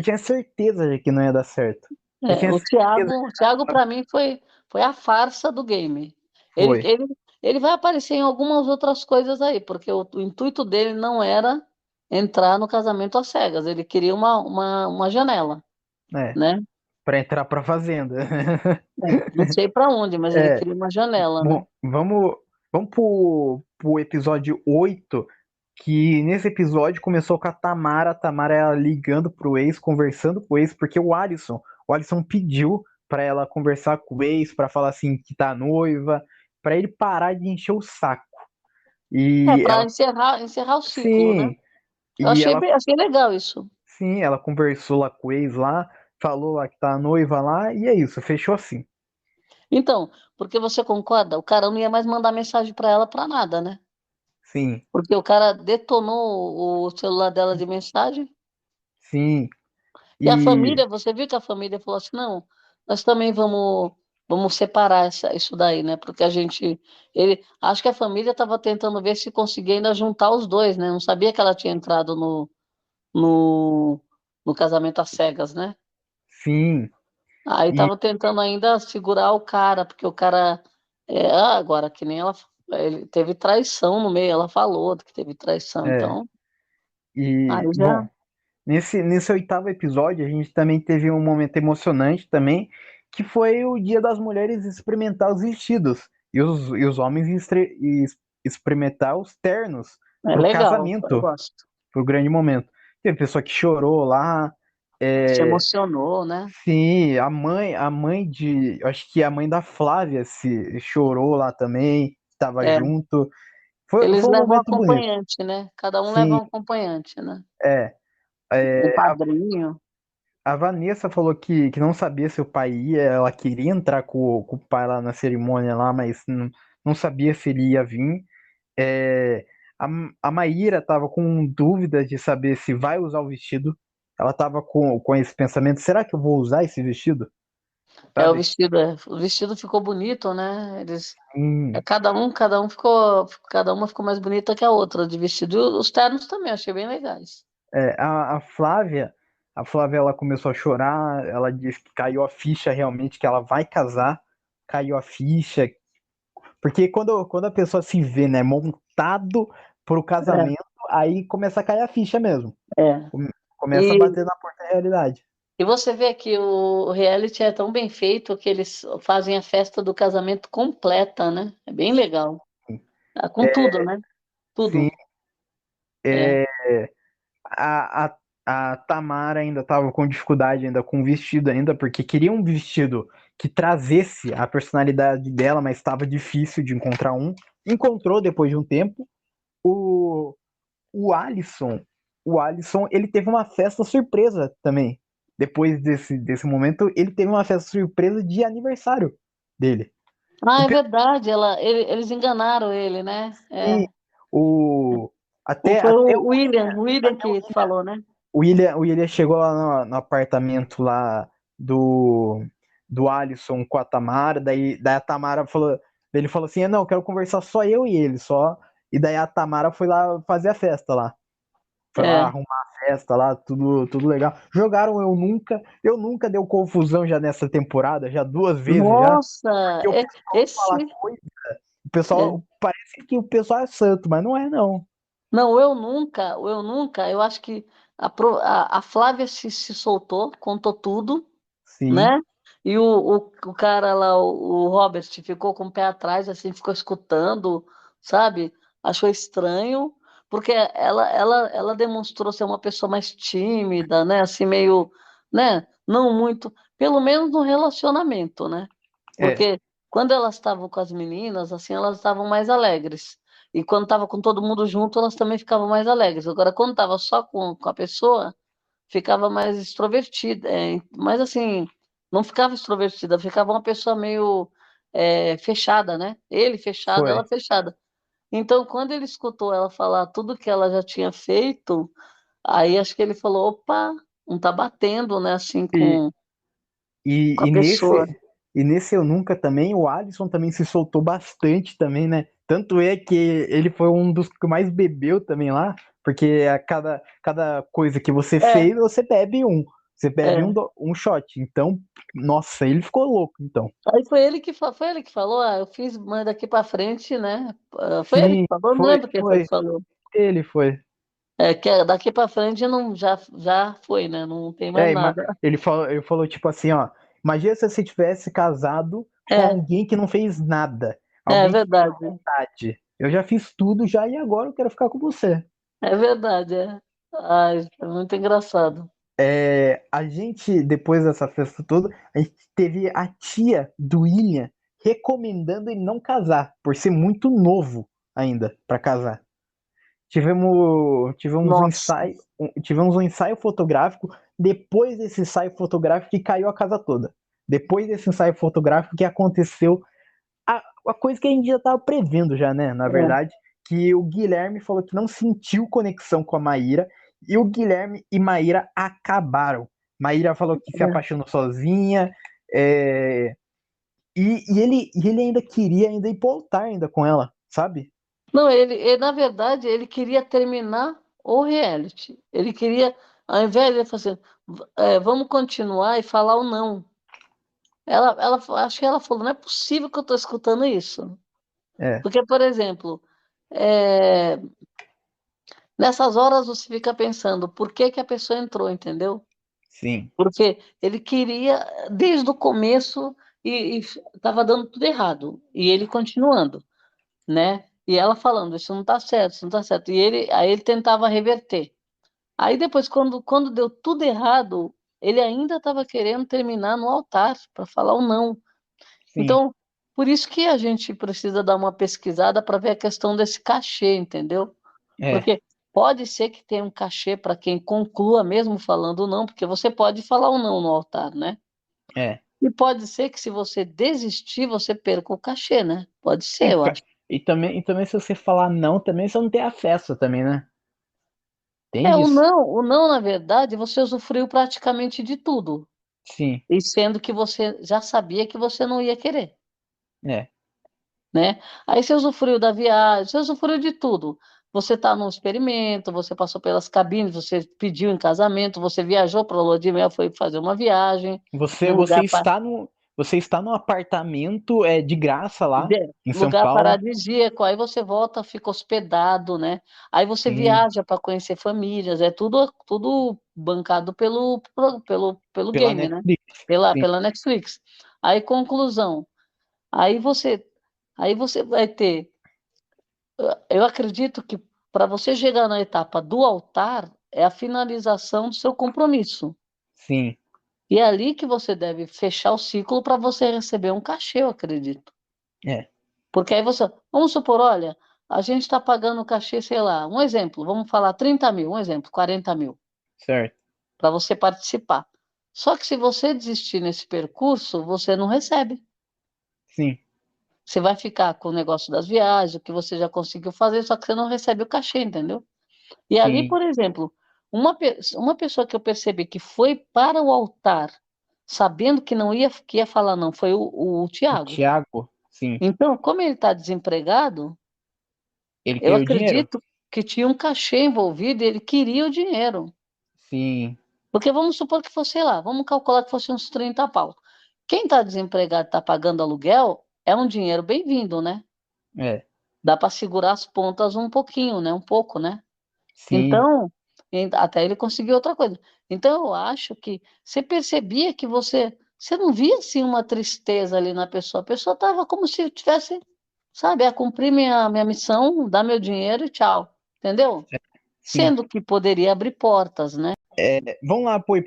tinha certeza de que não ia dar certo. Já tinha certeza O Thiago para mim foi a farsa do game. que Ele, foi. ele, ele vai aparecer em algumas outras coisas aí, porque o intuito dele não era entrar no casamento às cegas, ele queria uma janela, É, né? pra entrar pra fazenda. Não sei para onde, mas ele É, queria uma janela, né? bom, vamos pro episódio 8 que nesse episódio começou com a Tamara ela ligando pro ex, conversando com o ex, porque o Alisson pediu pra ela conversar com o ex, pra falar assim que tá noiva, pra ele parar de encher o saco. E Para ela, encerrar o ciclo, né? sim, Eu e ela, achei legal isso. sim, ela conversou lá com o ex lá, falou lá que tá noiva lá, e é isso, fechou assim. Então, porque você concorda, o cara não ia mais mandar mensagem para ela para nada, né? sim, Porque o cara detonou o celular dela de mensagem. sim. E a E família, você viu que a família falou assim, não, nós também vamos separar isso daí, né? Porque acho que a família estava tentando ver se conseguia ainda juntar os dois, né? Não sabia que ela tinha entrado no, no casamento às cegas, né? sim. Aí E estava tentando ainda segurar o cara, porque o cara, agora que nem ela, ele teve traição no meio, ela falou que teve traição, é, então, e aí já bom, nesse oitavo episódio a gente também teve um momento emocionante também, que foi o Dia das Mulheres experimentar os vestidos e os homens experimentar os ternos é pro legal, eu casamento, gosto. pro grande momento. Teve pessoa que chorou lá. Se é, emocionou, né? sim, a mãe de, eu acho que a mãe da Flávia se chorou lá também, estava É. junto. Foi, Eles foi um levam momento bonito. acompanhante, né? Cada um leva Sim, um acompanhante, né? é. Um é, padrinho. A Vanessa falou que não sabia se o pai ia, ela queria entrar com o pai lá na cerimônia lá, mas não sabia se ele ia vir. É, a, a Maíra tava com dúvidas de saber se vai usar o vestido. Ela tava com esse pensamento, será que eu vou usar esse vestido? Sabe? O vestido ficou bonito, né? Sim. cada uma ficou mais bonita que a outra de vestido. E os ternos também, achei bem legais. A Flávia, ela começou a chorar, ela disse que caiu a ficha realmente, que ela vai casar, caiu a ficha, porque quando a pessoa se vê, né, montado pro casamento, aí começa a cair a ficha mesmo. É, é. Começa a E, bater na porta da realidade. e você vê que o reality é tão bem feito que eles fazem a festa do casamento completa, né? É bem legal. Ah, com tudo, né? Sim, Tudo. É. é, a, a Tamara ainda estava com dificuldade ainda com o vestido ainda, porque queria um vestido que trazesse a personalidade dela, mas estava difícil de encontrar um. Encontrou depois de um tempo. O, o Alisson, o Alisson, ele teve uma festa surpresa também. Depois desse momento, ele teve uma festa surpresa de aniversário dele. O Ah, é verdade. Eles enganaram ele, né? Pessoal, É. o até Foi até o William até que falou, né? o William chegou lá no apartamento lá do do Alisson com a Tamara, daí a Tamara falou, ele falou assim, não, eu quero conversar só eu e ele, só. E daí a Tamara foi lá fazer a festa lá. Foi lá É. arrumar a festa lá, tudo legal. Jogaram eu nunca deu confusão já nessa temporada, já duas vezes já. Nossa, Que o pessoal esse. fala coisa, o É. pessoal parece que o pessoal é santo, mas não é não. Não, eu nunca, eu acho que a Flávia se soltou, contou tudo, Sim, né? E o cara lá, o Robert, ficou com o pé atrás, assim, ficou escutando, sabe? Achou estranho, porque ela demonstrou ser uma pessoa mais tímida, né? Assim, meio, né? Não muito, pelo menos no relacionamento, né? é, Porque quando elas estavam com as meninas, assim, elas estavam mais alegres. E quando estava com todo mundo junto, elas também ficavam mais alegres. Agora, quando estava só com a pessoa, ficava mais extrovertida, mas assim, não ficava extrovertida, ficava uma pessoa meio fechada, né? Ele fechado, ela foi. fechada. Então, quando ele escutou ela falar tudo que ela já tinha feito, aí acho que ele falou, opa, não tá batendo, né, assim, E, com e, a e nesse pessoa. e nesse Eu Nunca também, o Alisson também se soltou bastante também, né? Tanto é que ele foi um dos que mais bebeu também lá, porque a cada coisa que você É, fez, você bebe um. Você bebe é. um shot. Então, nossa, ele ficou louco, então. Aí foi ele que falou, eu fiz, mas daqui para frente, né? Foi ele que Sim, falou, não foi, lembro quem foi foi. que falou. Ele foi. Daqui para frente não, já foi, né? Não tem mais nada. Ele falou tipo assim, ó. Imagina se você tivesse casado com É, alguém que não fez nada. é Alguém que tem verdade. vontade. Eu já fiz tudo já e agora eu quero ficar com você. É verdade, é. Ai, é muito engraçado. A gente, depois dessa festa toda, a gente teve a tia do William recomendando ele não casar, por ser muito novo ainda para casar. Tivemos um Nossa, ensaio, tivemos um ensaio fotográfico. Depois desse ensaio fotográfico que caiu a casa toda. Depois desse ensaio fotográfico que aconteceu a coisa que a gente já estava prevendo já, né? Na é. verdade, que o Guilherme falou que não sentiu conexão com a Maíra e o Guilherme e Maíra acabaram. Maíra falou que se apaixonou sozinha, é, e ele ainda queria ainda ir pro altar ainda com ela, sabe? Não, na verdade, ele queria terminar o reality. Ele queria, ao invés de ele fazer, vamos continuar e falar o não. Acho que ela falou, não é possível que eu estou escutando isso. É, Porque, por exemplo, é, nessas horas você fica pensando, por que que a pessoa entrou, entendeu? sim, Porque ele queria, desde o começo, e estava dando tudo errado. E ele continuando, né? E ela falando, isso não está certo, isso não está certo. Aí ele tentava reverter. Aí depois, quando deu tudo errado, ele ainda estava querendo terminar no altar para falar o não. sim, Então, por isso que a gente precisa dar uma pesquisada para ver a questão desse cachê, entendeu? é, Porque pode ser que tenha um cachê para quem conclua mesmo falando não, porque você pode falar o não no altar, né? é. E pode ser que se você desistir, você perca o cachê, né? Pode Sim, ser, eu acho. e também se você falar não, também você não tem acesso também, né? É, Tem isso. o não, na verdade, você usufruiu praticamente de tudo. Sim, E sendo que você já sabia que você não ia querer, é. né? Aí você usufruiu da viagem, você usufruiu de tudo. Você está num experimento, você passou pelas cabines, você pediu em casamento, você viajou para a lua de mel, foi fazer uma viagem, Você, um você lugar está no, você está num apartamento de graça lá em São lugar Paulo. paradisíaco, aí você volta, fica hospedado, né? Aí você Sim, viaja para conhecer famílias, é tudo bancado pelo pela game, né? Netflix. Sim, Pela Netflix. Aí, conclusão, aí você, aí você vai ter, eu acredito que para você chegar na etapa do altar, é a finalização do seu compromisso. sim, E é ali que você deve fechar o ciclo para você receber um cachê, eu acredito. é, Porque aí você, vamos supor, olha, a gente está pagando o cachê, sei lá, um exemplo, vamos falar 30 mil, um exemplo, 40 mil, certo. para você participar. Só que se você desistir nesse percurso, você não recebe. Sim, Você vai ficar com o negócio das viagens, o que você já conseguiu fazer, só que você não recebe o cachê, entendeu? E ali, sim. por exemplo, uma pessoa que eu percebi que foi para o altar, sabendo que ia falar não, foi o O Tiago. Thiago, sim. Então, como ele está desempregado, Ele eu queria o dinheiro? acredito que tinha um cachê envolvido e ele queria o dinheiro. Sim, Porque vamos supor que fosse, sei lá, vamos calcular que fosse uns 30 pau. Quem está desempregado está pagando aluguel, é um dinheiro bem-vindo, né? é, Dá para segurar as pontas um pouquinho, né? Um pouco, né? sim, Então, até ele conseguiu outra coisa. Então, eu acho que você percebia que você não via assim uma tristeza ali na pessoa. A pessoa estava como se tivesse, sabe, a cumprir minha missão, dar meu dinheiro e tchau. Entendeu? sim. Sendo que poderia abrir portas, né? Vamos lá pro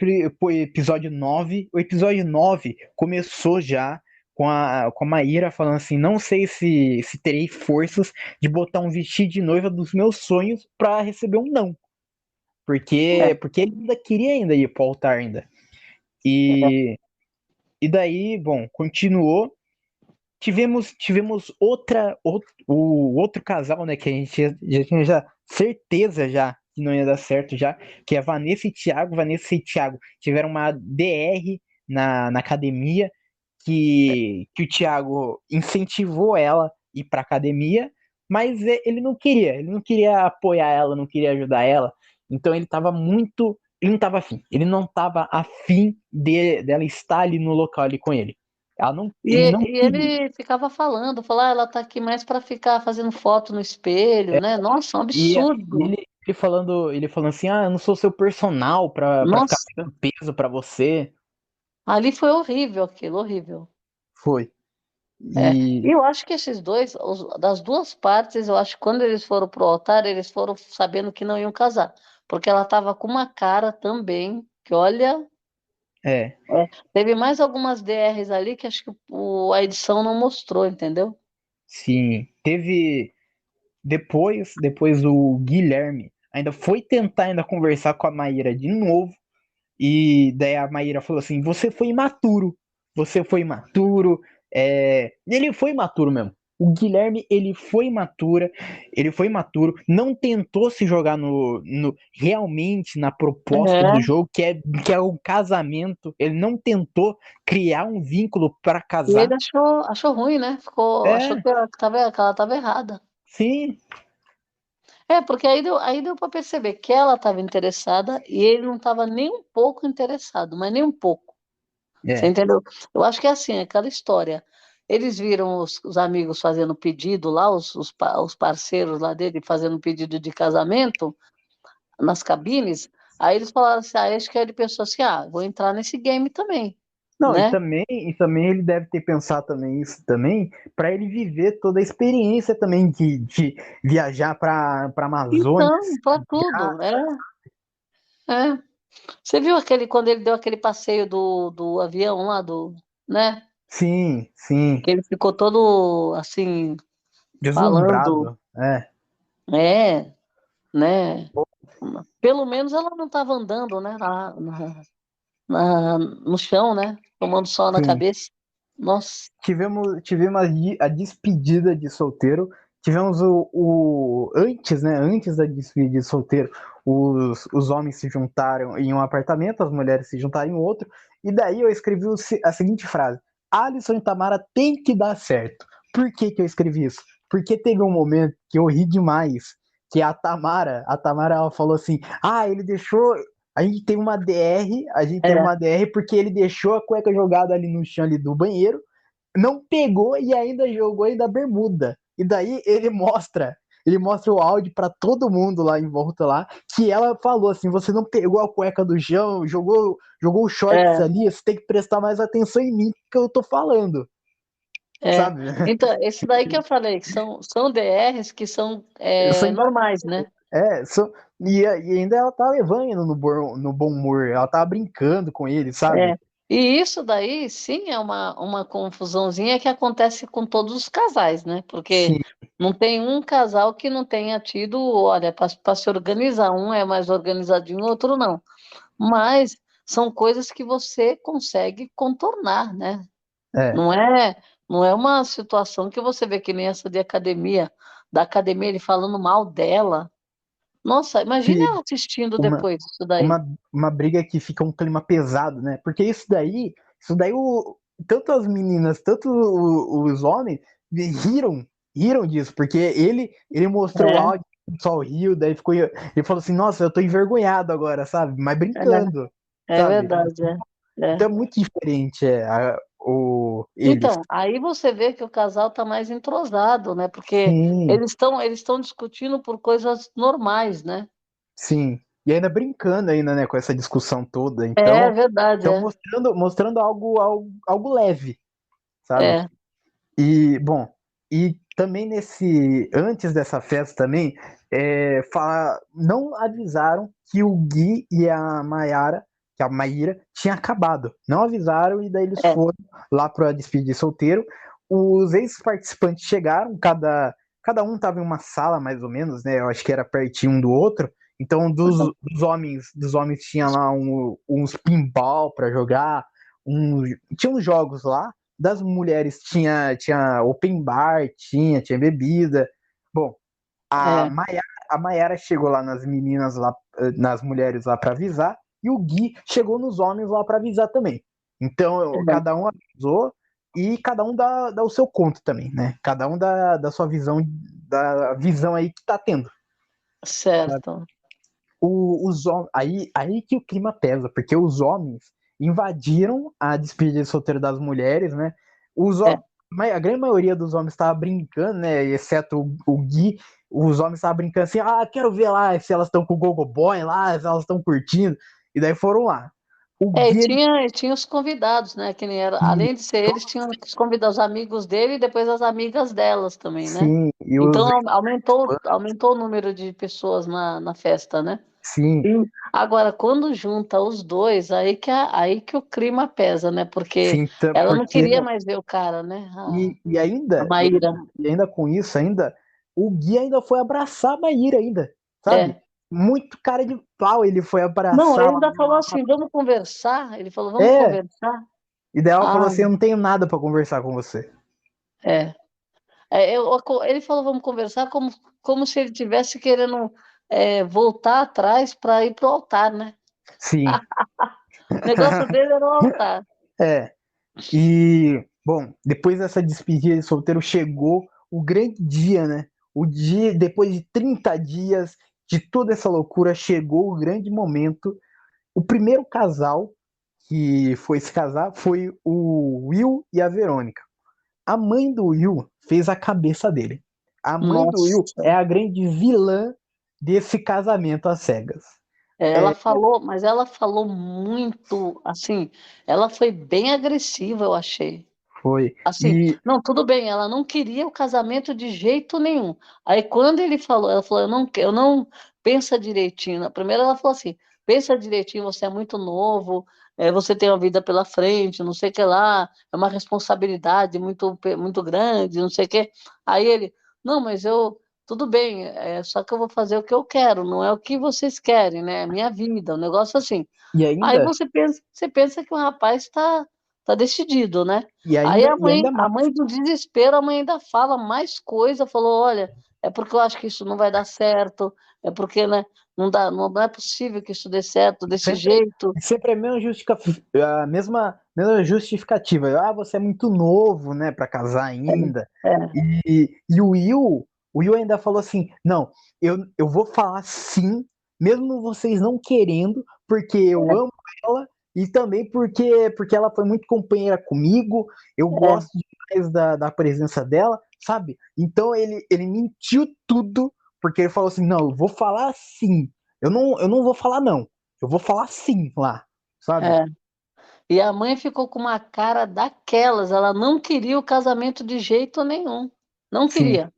episódio 9. O episódio 9 começou já com a Maíra falando assim: não sei se terei forças de botar um vestido de noiva dos meus sonhos pra receber um não. É, Porque ele ainda queria ainda ir pro altar ainda. é. E, e daí, bom, continuou. Tivemos o outro casal, né, que a gente já tinha certeza já que não ia dar certo já, que é Vanessa e Thiago. Vanessa e Thiago tiveram uma DR na academia, que o Thiago incentivou ela a ir pra academia, mas ele não queria apoiar ela, não queria ajudar ela, então ele não tava afim, ele não tava afim dela estar ali no local ali com ele. Ele não E queria. ele ficava falando, ela tá aqui mais para ficar fazendo foto no espelho, né? Nossa, um E, absurdo. ele falando assim, ah, eu não sou seu personal pra ficar Nossa, pegando peso pra você. ali foi horrível aquilo, horrível. Foi. É. E E eu acho que esses dois, das duas partes, eu acho que quando eles foram pro altar, eles foram sabendo que não iam casar. Porque ela tava com uma cara também, que olha, é, teve mais algumas DRs ali que acho que a edição não mostrou, entendeu? sim, teve depois o Guilherme ainda foi tentar ainda conversar com a Maíra de novo, e daí a Maíra falou assim, você foi imaturo, você foi imaturo, ele foi imaturo mesmo. O Guilherme, ele foi imaturo, não tentou se jogar realmente na proposta do É. jogo, que é o casamento. Ele não tentou criar um vínculo para E casar. ele achou ruim, né? Achou É, que ela tava errada. sim, É, porque aí deu para perceber que ela estava interessada e ele não estava nem um pouco interessado, mas nem um pouco. Você é. entendeu? Eu acho que é assim, aquela história. Eles viram os amigos fazendo pedido lá, os parceiros lá dele fazendo pedido de casamento nas cabines. Aí eles falaram assim, acho que ele pensou assim, vou entrar nesse game também, Não, né? e também ele deve ter pensado também isso também, para ele viver toda a experiência também de viajar para Amazônia. Então, para tudo, é. Você viu quando ele deu aquele passeio do avião lá, né? Sim, sim, Que ele ficou todo assim, falando, deslumbrado, é. é, né? Pelo menos ela não estava andando, né? No chão, né? Tomando sol na Sim. cabeça. Nossa, Tivemos a despedida de solteiro, tivemos antes, né, antes da despedida de solteiro, os homens se juntaram em um apartamento, as mulheres se juntaram em outro, e daí eu escrevi a seguinte frase: Alisson e Tamara tem que dar certo. Por que que eu escrevi isso? Porque teve um momento que eu ri demais, que a Tamara ela falou assim: ele deixou. A gente teve é, uma DR porque ele deixou a cueca jogada ali no chão ali do banheiro, não pegou e ainda jogou ainda bermuda. E daí ele mostra o áudio para todo mundo lá em volta lá, que ela falou assim: você não pegou a cueca do chão, jogou os shorts é, ali, você tem que prestar mais atenção em mim que eu tô falando, é. sabe? Então, esse daí que eu falei, que são DRs que são São normais, né? É, so, e ainda ela tá levando ele no bom humor, ela tá brincando com ele, É. sabe? E isso daí, sim, é uma confusãozinha que acontece com todos os casais, né? Porque Sim, não tem um casal que não tenha tido, olha, para se organizar, um é mais organizadinho, o outro não. Mas são coisas que você consegue contornar, né? é. Não é, não é uma situação que você vê que nem essa de academia, da academia ele falando mal dela. Nossa, imagine Que ela assistindo uma, depois isso daí. uma briga que fica um clima pesado, né? Porque isso daí tanto as meninas, tanto os homens riram disso, porque ele mostrou o É, áudio, o pessoal riu, daí ele falou assim: nossa, eu tô envergonhado agora, sabe? Mas brincando, é sabe? verdade, Então é. é muito diferente eles. Então, aí você vê que o casal está mais entrosado, né? Porque Sim, eles estão discutindo por coisas normais, né? sim. E ainda brincando ainda, né, com essa discussão toda. É Então, verdade, então mostrando algo leve, sabe? é. E, bom, e também antes dessa festa também, não avisaram que o Gui e a Mayara, que a Maíra, tinha acabado. Não avisaram e daí eles É, foram lá para despedir solteiro. Os ex-participantes chegaram, cada um estava em uma sala mais ou menos, né? Eu acho que era pertinho um do outro. Então, dos homens tinha lá uns pinball para jogar, tinha uns jogos lá. Das mulheres tinha open bar, tinha bebida. Bom, a é, Mayara, a Mayara chegou lá nas meninas lá, nas mulheres lá para avisar, e o Gui chegou nos homens lá para avisar também. Então, é. cada um avisou e cada um dá o seu conto também, né? Cada um dá sua visão, da visão aí que tá tendo. Sabe? Certo. Aí que o clima pesa, porque os homens invadiram a despedida de solteiro das mulheres, né? É, A grande maioria dos homens estava brincando, né? Exceto o Gui, os homens estavam brincando assim: quero ver lá se elas estão com o Gogo Boy lá, se elas estão curtindo. E daí foram lá. O e Gui, ele, tinha os convidados, né? Que nem era, e, além de ser eles, tinham os convidados, os amigos dele e depois as amigas delas também, né? sim, e Então os aumentou o número de pessoas na festa, né? sim, Sim. Agora, quando junta os dois, aí que o clima pesa, né? Porque sim, ela não porque queria mais ver o cara, né? e, e A ainda e, Maíra. e ainda com isso ainda o Gui ainda foi abraçar a Maíra ainda, sabe? É. Muito cara de pau ele foi Não, abraçar ele lá. ainda falou assim, vamos conversar. Ele falou, vamos É, conversar. e daí ela falou Ah, assim: eu não tenho nada pra conversar com você. é. Ele falou, vamos conversar como se ele tivesse querendo voltar atrás para ir para o altar, né? Sim. O negócio dele era o altar. É. E, bom, depois dessa despedida de solteiro, chegou o grande dia, né? O dia, depois de 30 dias de toda essa loucura, chegou o grande momento. O primeiro casal que foi se casar foi o Will e a Verônica. A mãe do Will fez a cabeça dele. A mãe do Will Nossa. é a grande vilã desse casamento às cegas. Ela falou, mas ela falou muito, assim, ela foi bem agressiva, eu achei. Foi. Assim, E, não, tudo bem, ela não queria o casamento de jeito nenhum. Aí quando ele falou, ela falou, eu não pensa direitinho. Na primeira ela falou assim, pensa direitinho, você é muito novo, você tem uma vida pela frente, não sei o que lá, é uma responsabilidade muito grande, não sei o que. Aí ele, não, mas tudo bem, só que eu vou fazer o que eu quero, não é o que vocês querem, né? É a minha vida, um negócio assim. e Aí ainda, você pensa que o rapaz está decidido, né? e Aí ainda, a e mãe, ainda a mais. mãe do desespero, a mãe ainda fala mais coisa, falou, olha, é porque eu acho que isso não vai dar certo, é porque, né, não é possível que isso dê certo desse Sempre, jeito. sempre a mesma justificativa. Ah, você é muito novo, né, para casar ainda. É, E o Will ainda falou assim: não, eu vou falar sim, mesmo vocês não querendo, porque eu amo ela e também porque ela foi muito companheira comigo, eu é, gosto demais da presença dela, sabe? Então ele mentiu tudo, porque ele falou assim: não, eu vou falar sim, eu não vou falar não, eu vou falar sim lá, sabe? é. E a mãe ficou com uma cara daquelas, ela não queria o casamento de jeito nenhum, não Sim. queria.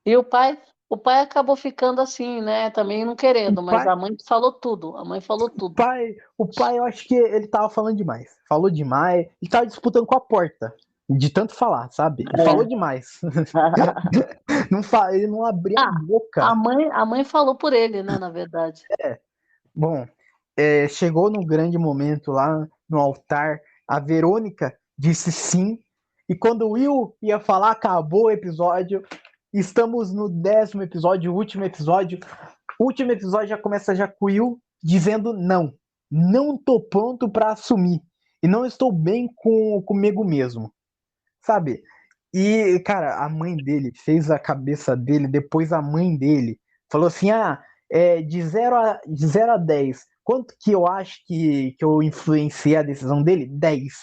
E o pai acabou ficando assim, né, também não O querendo, mas pai, a mãe falou tudo, a mãe falou o tudo. pai, o pai, eu acho que ele tava falando demais. Falou demais. Ele tava disputando com a porta. De tanto falar, sabe? Ele falou É. demais. Ele não abria a Ah, a boca. mãe, a mãe falou por ele, né, na verdade. Bom, chegou no grande momento lá no altar. A Verônica disse sim. E quando o Will ia falar, acabou o episódio. Estamos no 10º episódio, último episódio. O último episódio já começa já com o Will dizendo não. Não tô pronto para assumir. E não estou bem comigo mesmo. Sabe? E, cara, a mãe dele fez a cabeça dele, depois a mãe dele falou assim: ah, de zero a 10 quanto que eu acho que eu influenciei a decisão dele? 10,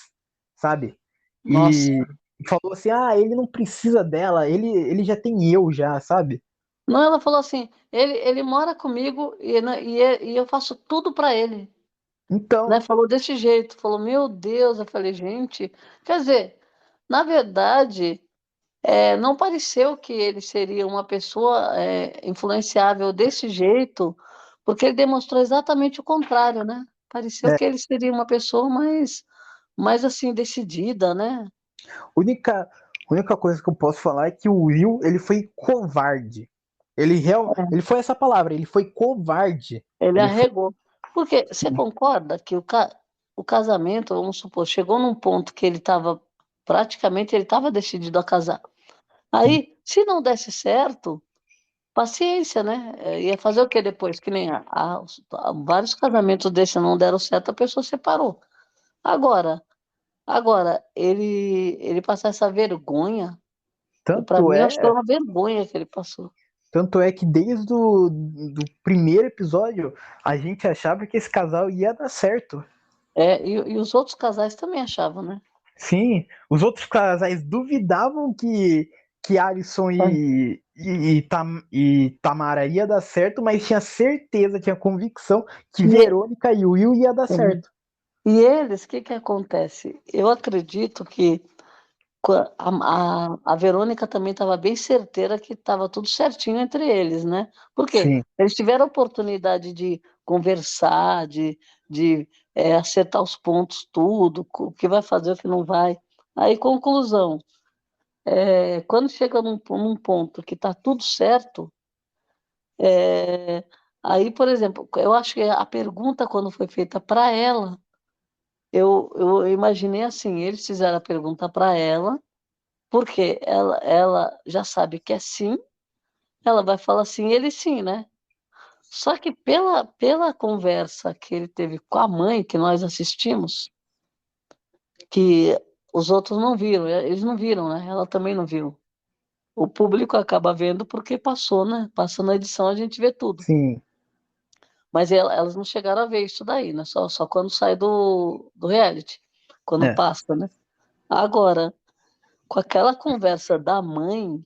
sabe? Nossa. E falou assim: ah, ele não precisa dela, ele já tem eu já, sabe? Não, ela falou assim, ele mora comigo e eu faço tudo para ele, né? Então, Falou desse jeito, falou, meu Deus, eu falei, gente, quer dizer, na verdade, não pareceu que ele seria uma pessoa influenciável desse jeito, porque ele demonstrou exatamente o contrário, né? Pareceu é, que ele seria uma pessoa mais assim, decidida, né? única coisa que eu posso falar é que o Will, ele foi covarde. Ele foi essa palavra, ele foi covarde. Ele Ele foi, arregou. Porque você concorda que o casamento, vamos supor, chegou num ponto que praticamente ele estava decidido a casar. sim, Aí, se não desse certo, paciência, né? Ia fazer o que depois? Que nem vários casamentos desses não deram certo, a pessoa separou. Agora, agora ele passar essa vergonha, para tanto mim, eu acho que foi é, uma vergonha que ele passou. tanto é que desde o do primeiro episódio a gente achava que esse casal ia dar certo. E os outros casais também achavam, né? Sim, os outros casais duvidavam que Alisson e Tamara ia dar certo, mas tinha certeza, tinha convicção que E, Verônica e Will ia dar certo. E eles, o que que acontece? Eu acredito que a Verônica também estava bem certeira que estava tudo certinho entre eles, né? Por quê? Sim, Eles tiveram a oportunidade de conversar, de acertar os pontos, tudo, o que vai fazer, o que não vai. Aí, conclusão, quando chega num ponto que está tudo certo, é, aí, por exemplo, eu acho que a pergunta, quando foi feita para ela, eu imaginei assim, eles fizeram a pergunta para ela, Porque ela já sabe que é sim, ela vai falar sim, ele sim, né? Só que pela conversa que ele teve com a mãe, que nós assistimos, que os outros não viram, eles não viram, né? Ela também não viu. O público acaba vendo porque passou, né? Passa na edição, a gente vê tudo. Sim, Mas elas não chegaram a ver isso daí, né? Só quando sai do reality, quando é, passa, né? Agora, com aquela conversa da mãe,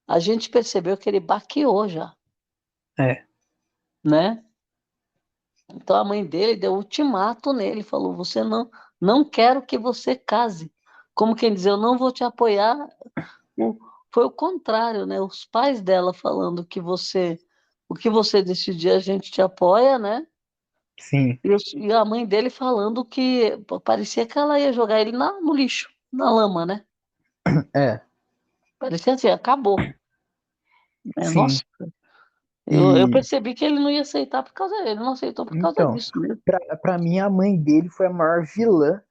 a gente percebeu que ele baqueou já, é, né? Então a mãe dele deu ultimato nele, falou: "Você não quero que você case". Como quem diz, eu não vou te apoiar. O- Foi o contrário, né? Os pais dela falando que o que você decidir, a gente te apoia, né? sim, E a mãe dele falando que pô, parecia que ela ia jogar ele no lixo, na lama, né? é, Parecia assim, acabou. Né? sim. Nossa, eu E percebi que ele não ia aceitar por causa dele, ele não aceitou por causa então, disso mesmo. pra mim, a mãe dele foi a maior vilã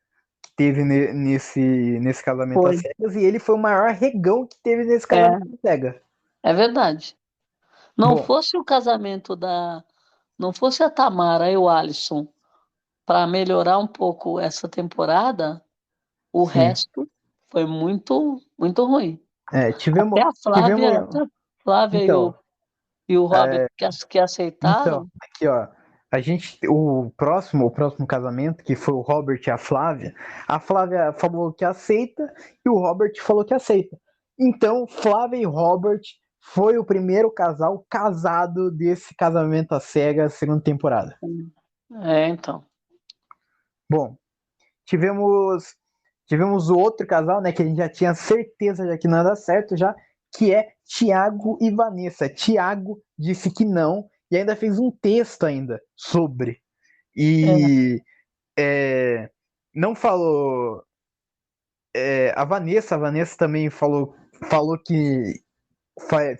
que teve nesse casamento às Foi. cegas, e ele foi o maior regão que teve nesse casamento É, às cegas. é verdade. Não Bom, fosse o casamento da. Não fosse a Tamara e o Alisson para melhorar um pouco essa temporada, o sim. resto foi muito, muito ruim. É, Até a Flávia, tivemos, até a Flávia então, e o Robert que então, aceitaram. aqui, ó, o próximo casamento, que foi o Robert e a Flávia falou que aceita e o Robert falou que aceita. Então, Flávia e Robert foi o primeiro casal casado desse casamento às cegas, segunda temporada. É, então. Bom, tivemos tivemos o outro casal, né, que a gente já tinha certeza já que não ia dar certo já, que é Tiago e Vanessa. Tiago disse que não e ainda fez um texto ainda sobre. É, E é, não falou. A Vanessa também falou que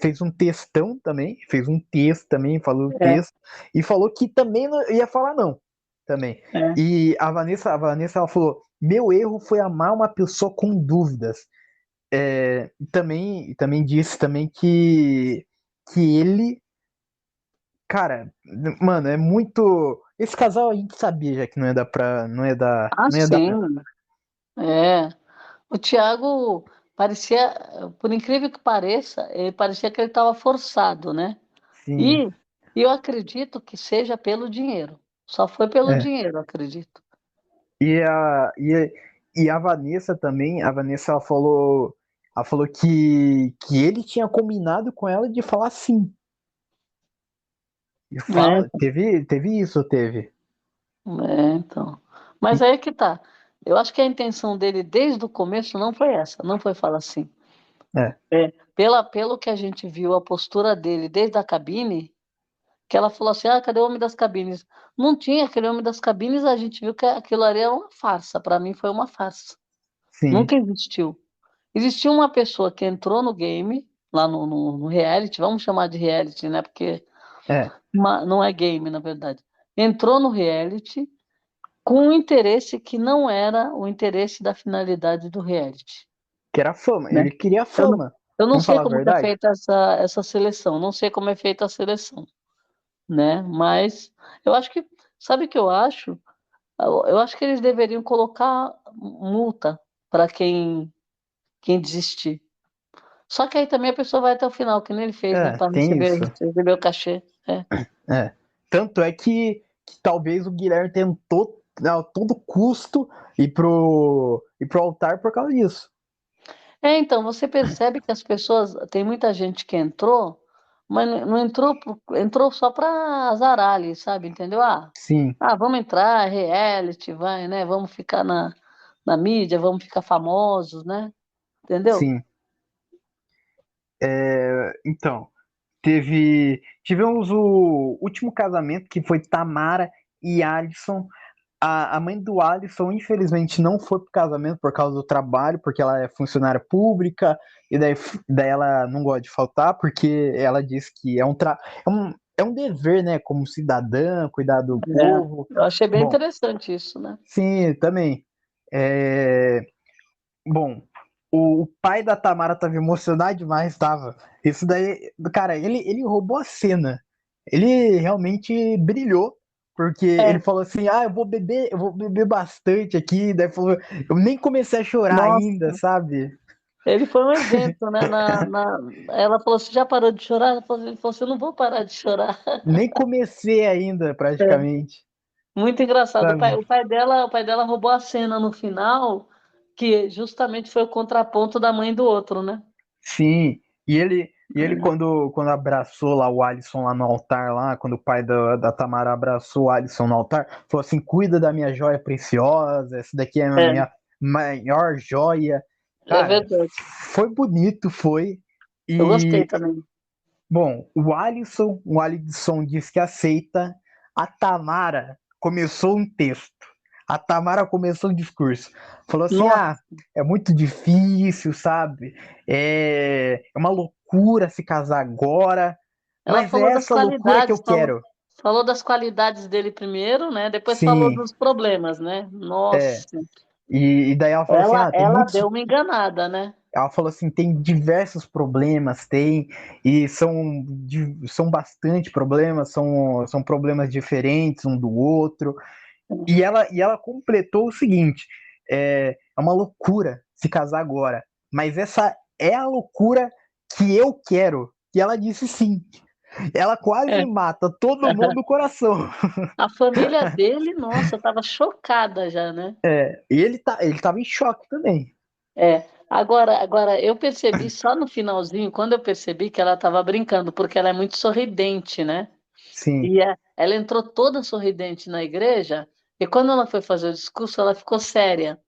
fez um textão também, fez um texto também, falou é, texto, e falou que também não, ia falar não, também. é. E ela falou, meu erro foi amar uma pessoa com dúvidas. E também disse também que ele, cara, mano, é muito. Esse casal a gente sabia já que não ia dar pra. Ah, Não ia dar. sim. É. O Thiago parecia, por incrível que pareça, ele parecia que ele estava forçado, né? Sim. E, e eu acredito que seja pelo dinheiro. Só foi pelo É. dinheiro, eu acredito. E a Vanessa também, a Vanessa ela falou que ele tinha combinado com ela de falar sim. E É, teve isso, teve. então. Mas aí é que tá. Eu acho que a intenção dele desde o começo não foi essa, não foi falar assim. É, É, pelo que a gente viu, a postura dele desde a cabine, que ela falou assim: ah, cadê o homem das cabines? Não tinha aquele homem das cabines, a gente viu que aquilo ali era uma farsa. Para mim foi uma farsa. sim, Nunca existiu. Existiu uma pessoa que entrou no game, lá no reality, vamos chamar de reality, né? Porque é, não é game, na verdade. Entrou no reality com um interesse que não era o interesse da finalidade do reality, que era fama. né? Ele queria Eu não, fama. eu não Vamos sei falar a como que é verdade? feita essa seleção, não sei como é feita a seleção, né? Mas eu acho que, sabe o que eu acho? Eu acho que eles deveriam colocar multa para quem desistir. Só que aí também a pessoa vai até o final, que nem ele fez, né? É, Para tem receber, isso. receber o cachê. É. É. Tanto é que talvez o Guilherme tentou a todo custo ir pro altar por causa disso. Então, você percebe que as pessoas, tem muita gente que entrou, mas não entrou, entrou só para azarar ali, sabe? Entendeu? Sim, Vamos entrar, reality, vai, né? Vamos ficar na mídia, vamos ficar famosos, né? Entendeu? sim. Então, tivemos o último casamento que foi Tamara e Alisson. A mãe do Alisson, infelizmente, não foi pro casamento por causa do trabalho, porque ela é funcionária pública, e daí ela não gosta de faltar, porque ela diz que é um dever, né, como cidadã, cuidar do É. povo. Eu achei bem Bom, interessante isso, né? sim, também. É, bom, o pai da Tamara tava emocionado demais, tava. Isso daí, cara, ele roubou a cena. Ele realmente brilhou, porque ele É, falou assim: ah, eu vou beber bastante aqui. Daí falou, eu nem comecei a chorar ainda, nossa, sabe? ele foi um exemplo, né? Ela falou, você já parou de chorar? Ele falou assim, eu não vou parar de chorar. Nem comecei ainda, É, praticamente, muito engraçado. sabe? O pai dela roubou a cena no final, que justamente foi o contraponto da mãe do outro, né? Sim, e ele quando abraçou lá o Alisson lá no altar, lá, quando o pai da Tamara abraçou o Alisson no altar, falou assim: cuida da minha joia preciosa, essa daqui é a É, minha maior joia. é Cara, verdade. foi bonito, foi. Eu gostei E, também. bom, o Alisson disse que aceita. A Tamara começou um texto. A Tamara começou um discurso. Falou assim: Nossa, ah, é muito difícil, sabe? É uma loucura se casar agora, ela mas é falou das essa loucura que eu qualidades, quero. falou das qualidades dele primeiro, né? Depois falou Sim, dos problemas, né? é. Nossa, E daí ela falou assim: ela, ah, tem ela muitos. deu uma enganada, né? Ela falou assim: tem diversos problemas, tem, e são bastante problemas, são problemas diferentes um do outro. E ela completou o seguinte: é uma loucura se casar agora, mas essa é a loucura que eu quero. E ela disse sim. Ela quase É. mata todo mundo do coração. A família dele, nossa, estava chocada já, né? E ele tava em choque também. É. Agora eu percebi só no finalzinho, quando eu percebi que ela estava brincando, porque ela é muito sorridente, né? Sim, Ela entrou toda sorridente na igreja, e quando ela foi fazer o discurso, ela ficou séria.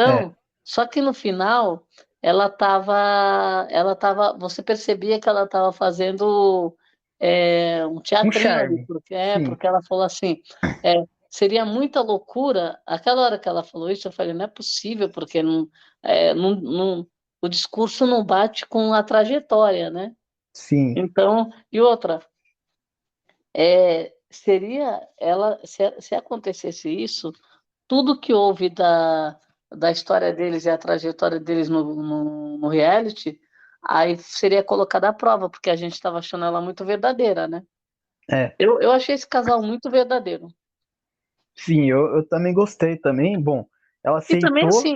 é. Então, só que no final, você percebia que ela estava fazendo um Um teatrinho ali, charme. Sim, porque ela falou assim, seria muita loucura. Aquela hora que ela falou isso, eu falei, não é possível, porque o discurso não bate com a trajetória, né? sim. Então, e outra, seria ela, se acontecesse isso, tudo que houve da história deles e a trajetória deles no reality, aí seria colocada à prova, porque a gente estava achando ela muito verdadeira, né? É. Eu achei esse casal muito verdadeiro. Sim, eu também gostei também. Bom, ela E também, aceitou. assim,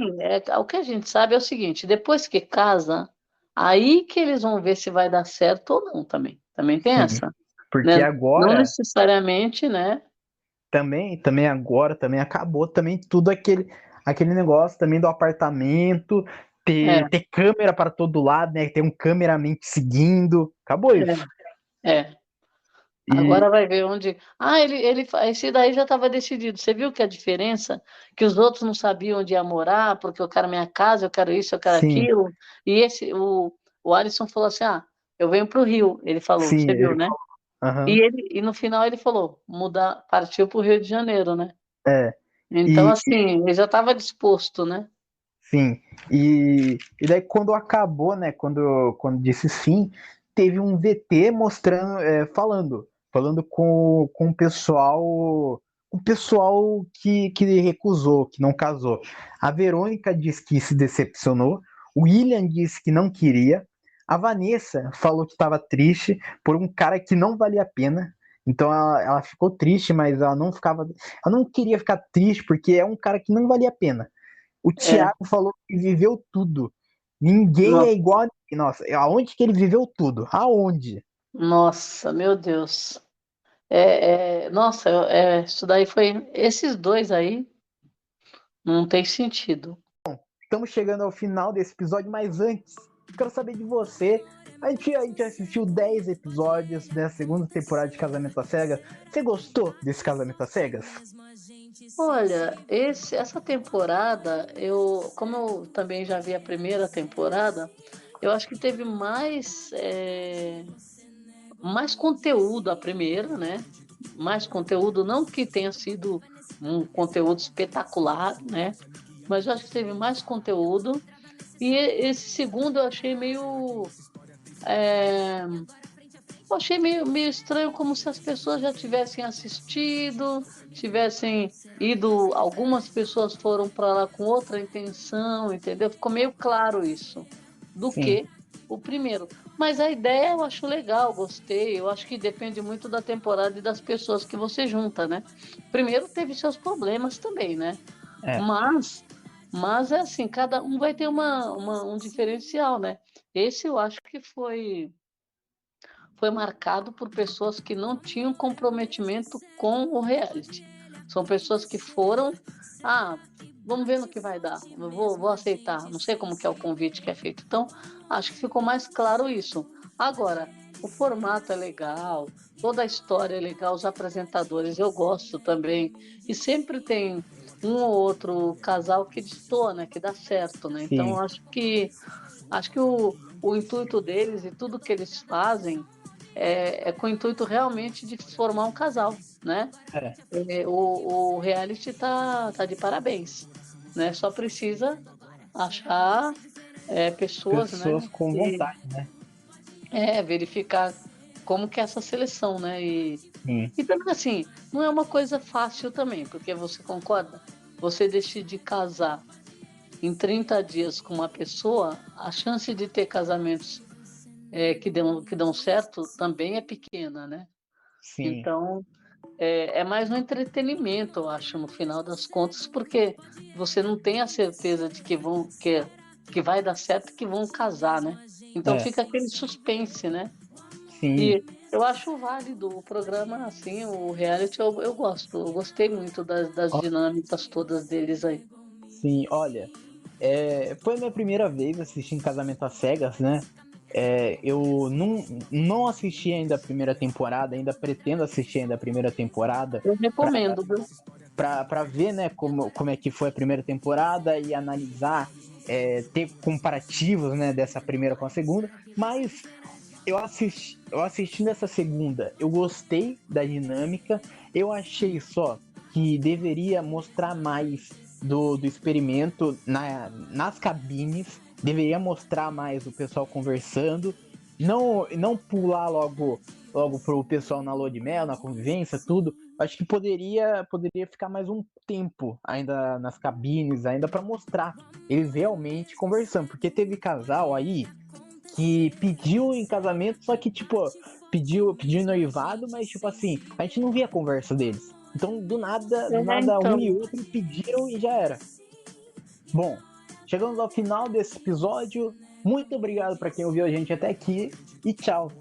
o que a gente sabe é o seguinte: depois que casa, aí que eles vão ver se vai dar certo ou não também. Também tem Sim, essa, né? porque Não agora necessariamente, né? também agora também acabou também tudo aquele negócio também do apartamento, É, ter câmera para todo lado, né? Ter um cameraman te seguindo. Acabou isso. é. E Agora vai ver onde. Ah, esse daí já estava decidido. Você viu que a diferença? Que os outros não sabiam onde ia morar, porque eu quero minha casa, eu quero isso, eu quero sim, aquilo. E o Alisson falou assim: ah, eu venho para o Rio. Ele falou, sim, você viu, né? aham, E no final ele falou, partiu para o Rio de Janeiro, né? é. Então, E assim, ele já estava disposto, né? sim. E daí quando acabou, né? Quando disse sim, teve um VT mostrando, falando com o pessoal que recusou, que não casou. A Verônica disse que se decepcionou, o William disse que não queria, a Vanessa falou que estava triste por um cara que não valia a pena. Então ela ficou triste, mas ela não queria ficar triste porque é um cara que não valia a pena. O É, Thiago falou que viveu tudo. Ninguém é no- igual a ninguém. Nossa, aonde que ele viveu tudo? Aonde? nossa, meu Deus. Nossa, isso daí foi. Esses dois aí não tem sentido. Estamos chegando ao final desse episódio, mas antes, quero saber de você. A gente assistiu 10 episódios da segunda temporada de Casamento às Cegas. Você gostou desse Casamento às Cegas? Olha, essa temporada, como eu também já vi a primeira temporada, eu acho que teve mais conteúdo a primeira, né? Mais conteúdo, não que tenha sido um conteúdo espetacular, né? Mas eu acho que teve mais conteúdo. E esse segundo eu achei meio. é, Eu achei meio estranho, como se as pessoas já tivessem assistido, tivessem ido. Algumas pessoas foram para lá com outra intenção, entendeu? Ficou meio claro isso, do Sim, que o primeiro. Mas a ideia eu acho legal, gostei. Eu acho que depende muito da temporada e das pessoas que você junta, né? Primeiro teve seus problemas também, né? é, Mas, mas é assim, cada um vai ter um diferencial, né? Esse eu acho que foi marcado por pessoas que não tinham comprometimento com o reality. São pessoas que foram, ah, vamos ver no que vai dar, vou aceitar. Não sei como que é o convite que é feito. Então, acho que ficou mais claro isso. Agora, o formato é legal, toda a história é legal, os apresentadores eu gosto também. E sempre tem um ou outro casal que destoa, né, que dá certo, né? Então, sim, acho que o intuito deles e tudo que eles fazem é com o intuito realmente de formar um casal, né? é. O reality tá de parabéns, né? Só precisa achar pessoas, né? Pessoas com E vontade, né? verificar como que é essa seleção, né? Sim, E também assim, não é uma coisa fácil também, porque você concorda? Você decidir casar em 30 dias com uma pessoa, a chance de ter casamentos que dão certo também é pequena, né? sim, Então, é mais um entretenimento, eu acho, no final das contas, porque você não tem a certeza de que vai dar certo, que vão casar, né? Então é, fica aquele suspense, né? sim, E eu acho válido o programa, assim, o reality, eu gosto, eu gostei muito das ó, dinâmicas todas deles aí. sim, olha, foi a minha primeira vez assistindo Casamento às Cegas, né? Eu não assisti ainda a primeira temporada, ainda pretendo assistir ainda a primeira temporada Eu recomendo, viu? para ver, né, como é que foi a primeira temporada e analisar, ter comparativos, né, dessa primeira com a segunda, mas eu assistindo essa segunda, eu gostei da dinâmica, eu achei só que deveria mostrar mais do experimento nas cabines, deveria mostrar mais o pessoal conversando, não pular logo pro pessoal na lua de mel, na convivência, tudo. Acho que poderia ficar mais um tempo ainda nas cabines, ainda para mostrar eles realmente conversando, porque teve casal aí que pediu em casamento, só que, tipo, pediu noivado, mas, tipo assim, a gente não via a conversa deles. Então, do nada, um e Então, outro pediram e já era. Bom, chegamos ao final desse episódio. Muito obrigado para quem ouviu a gente até aqui e tchau.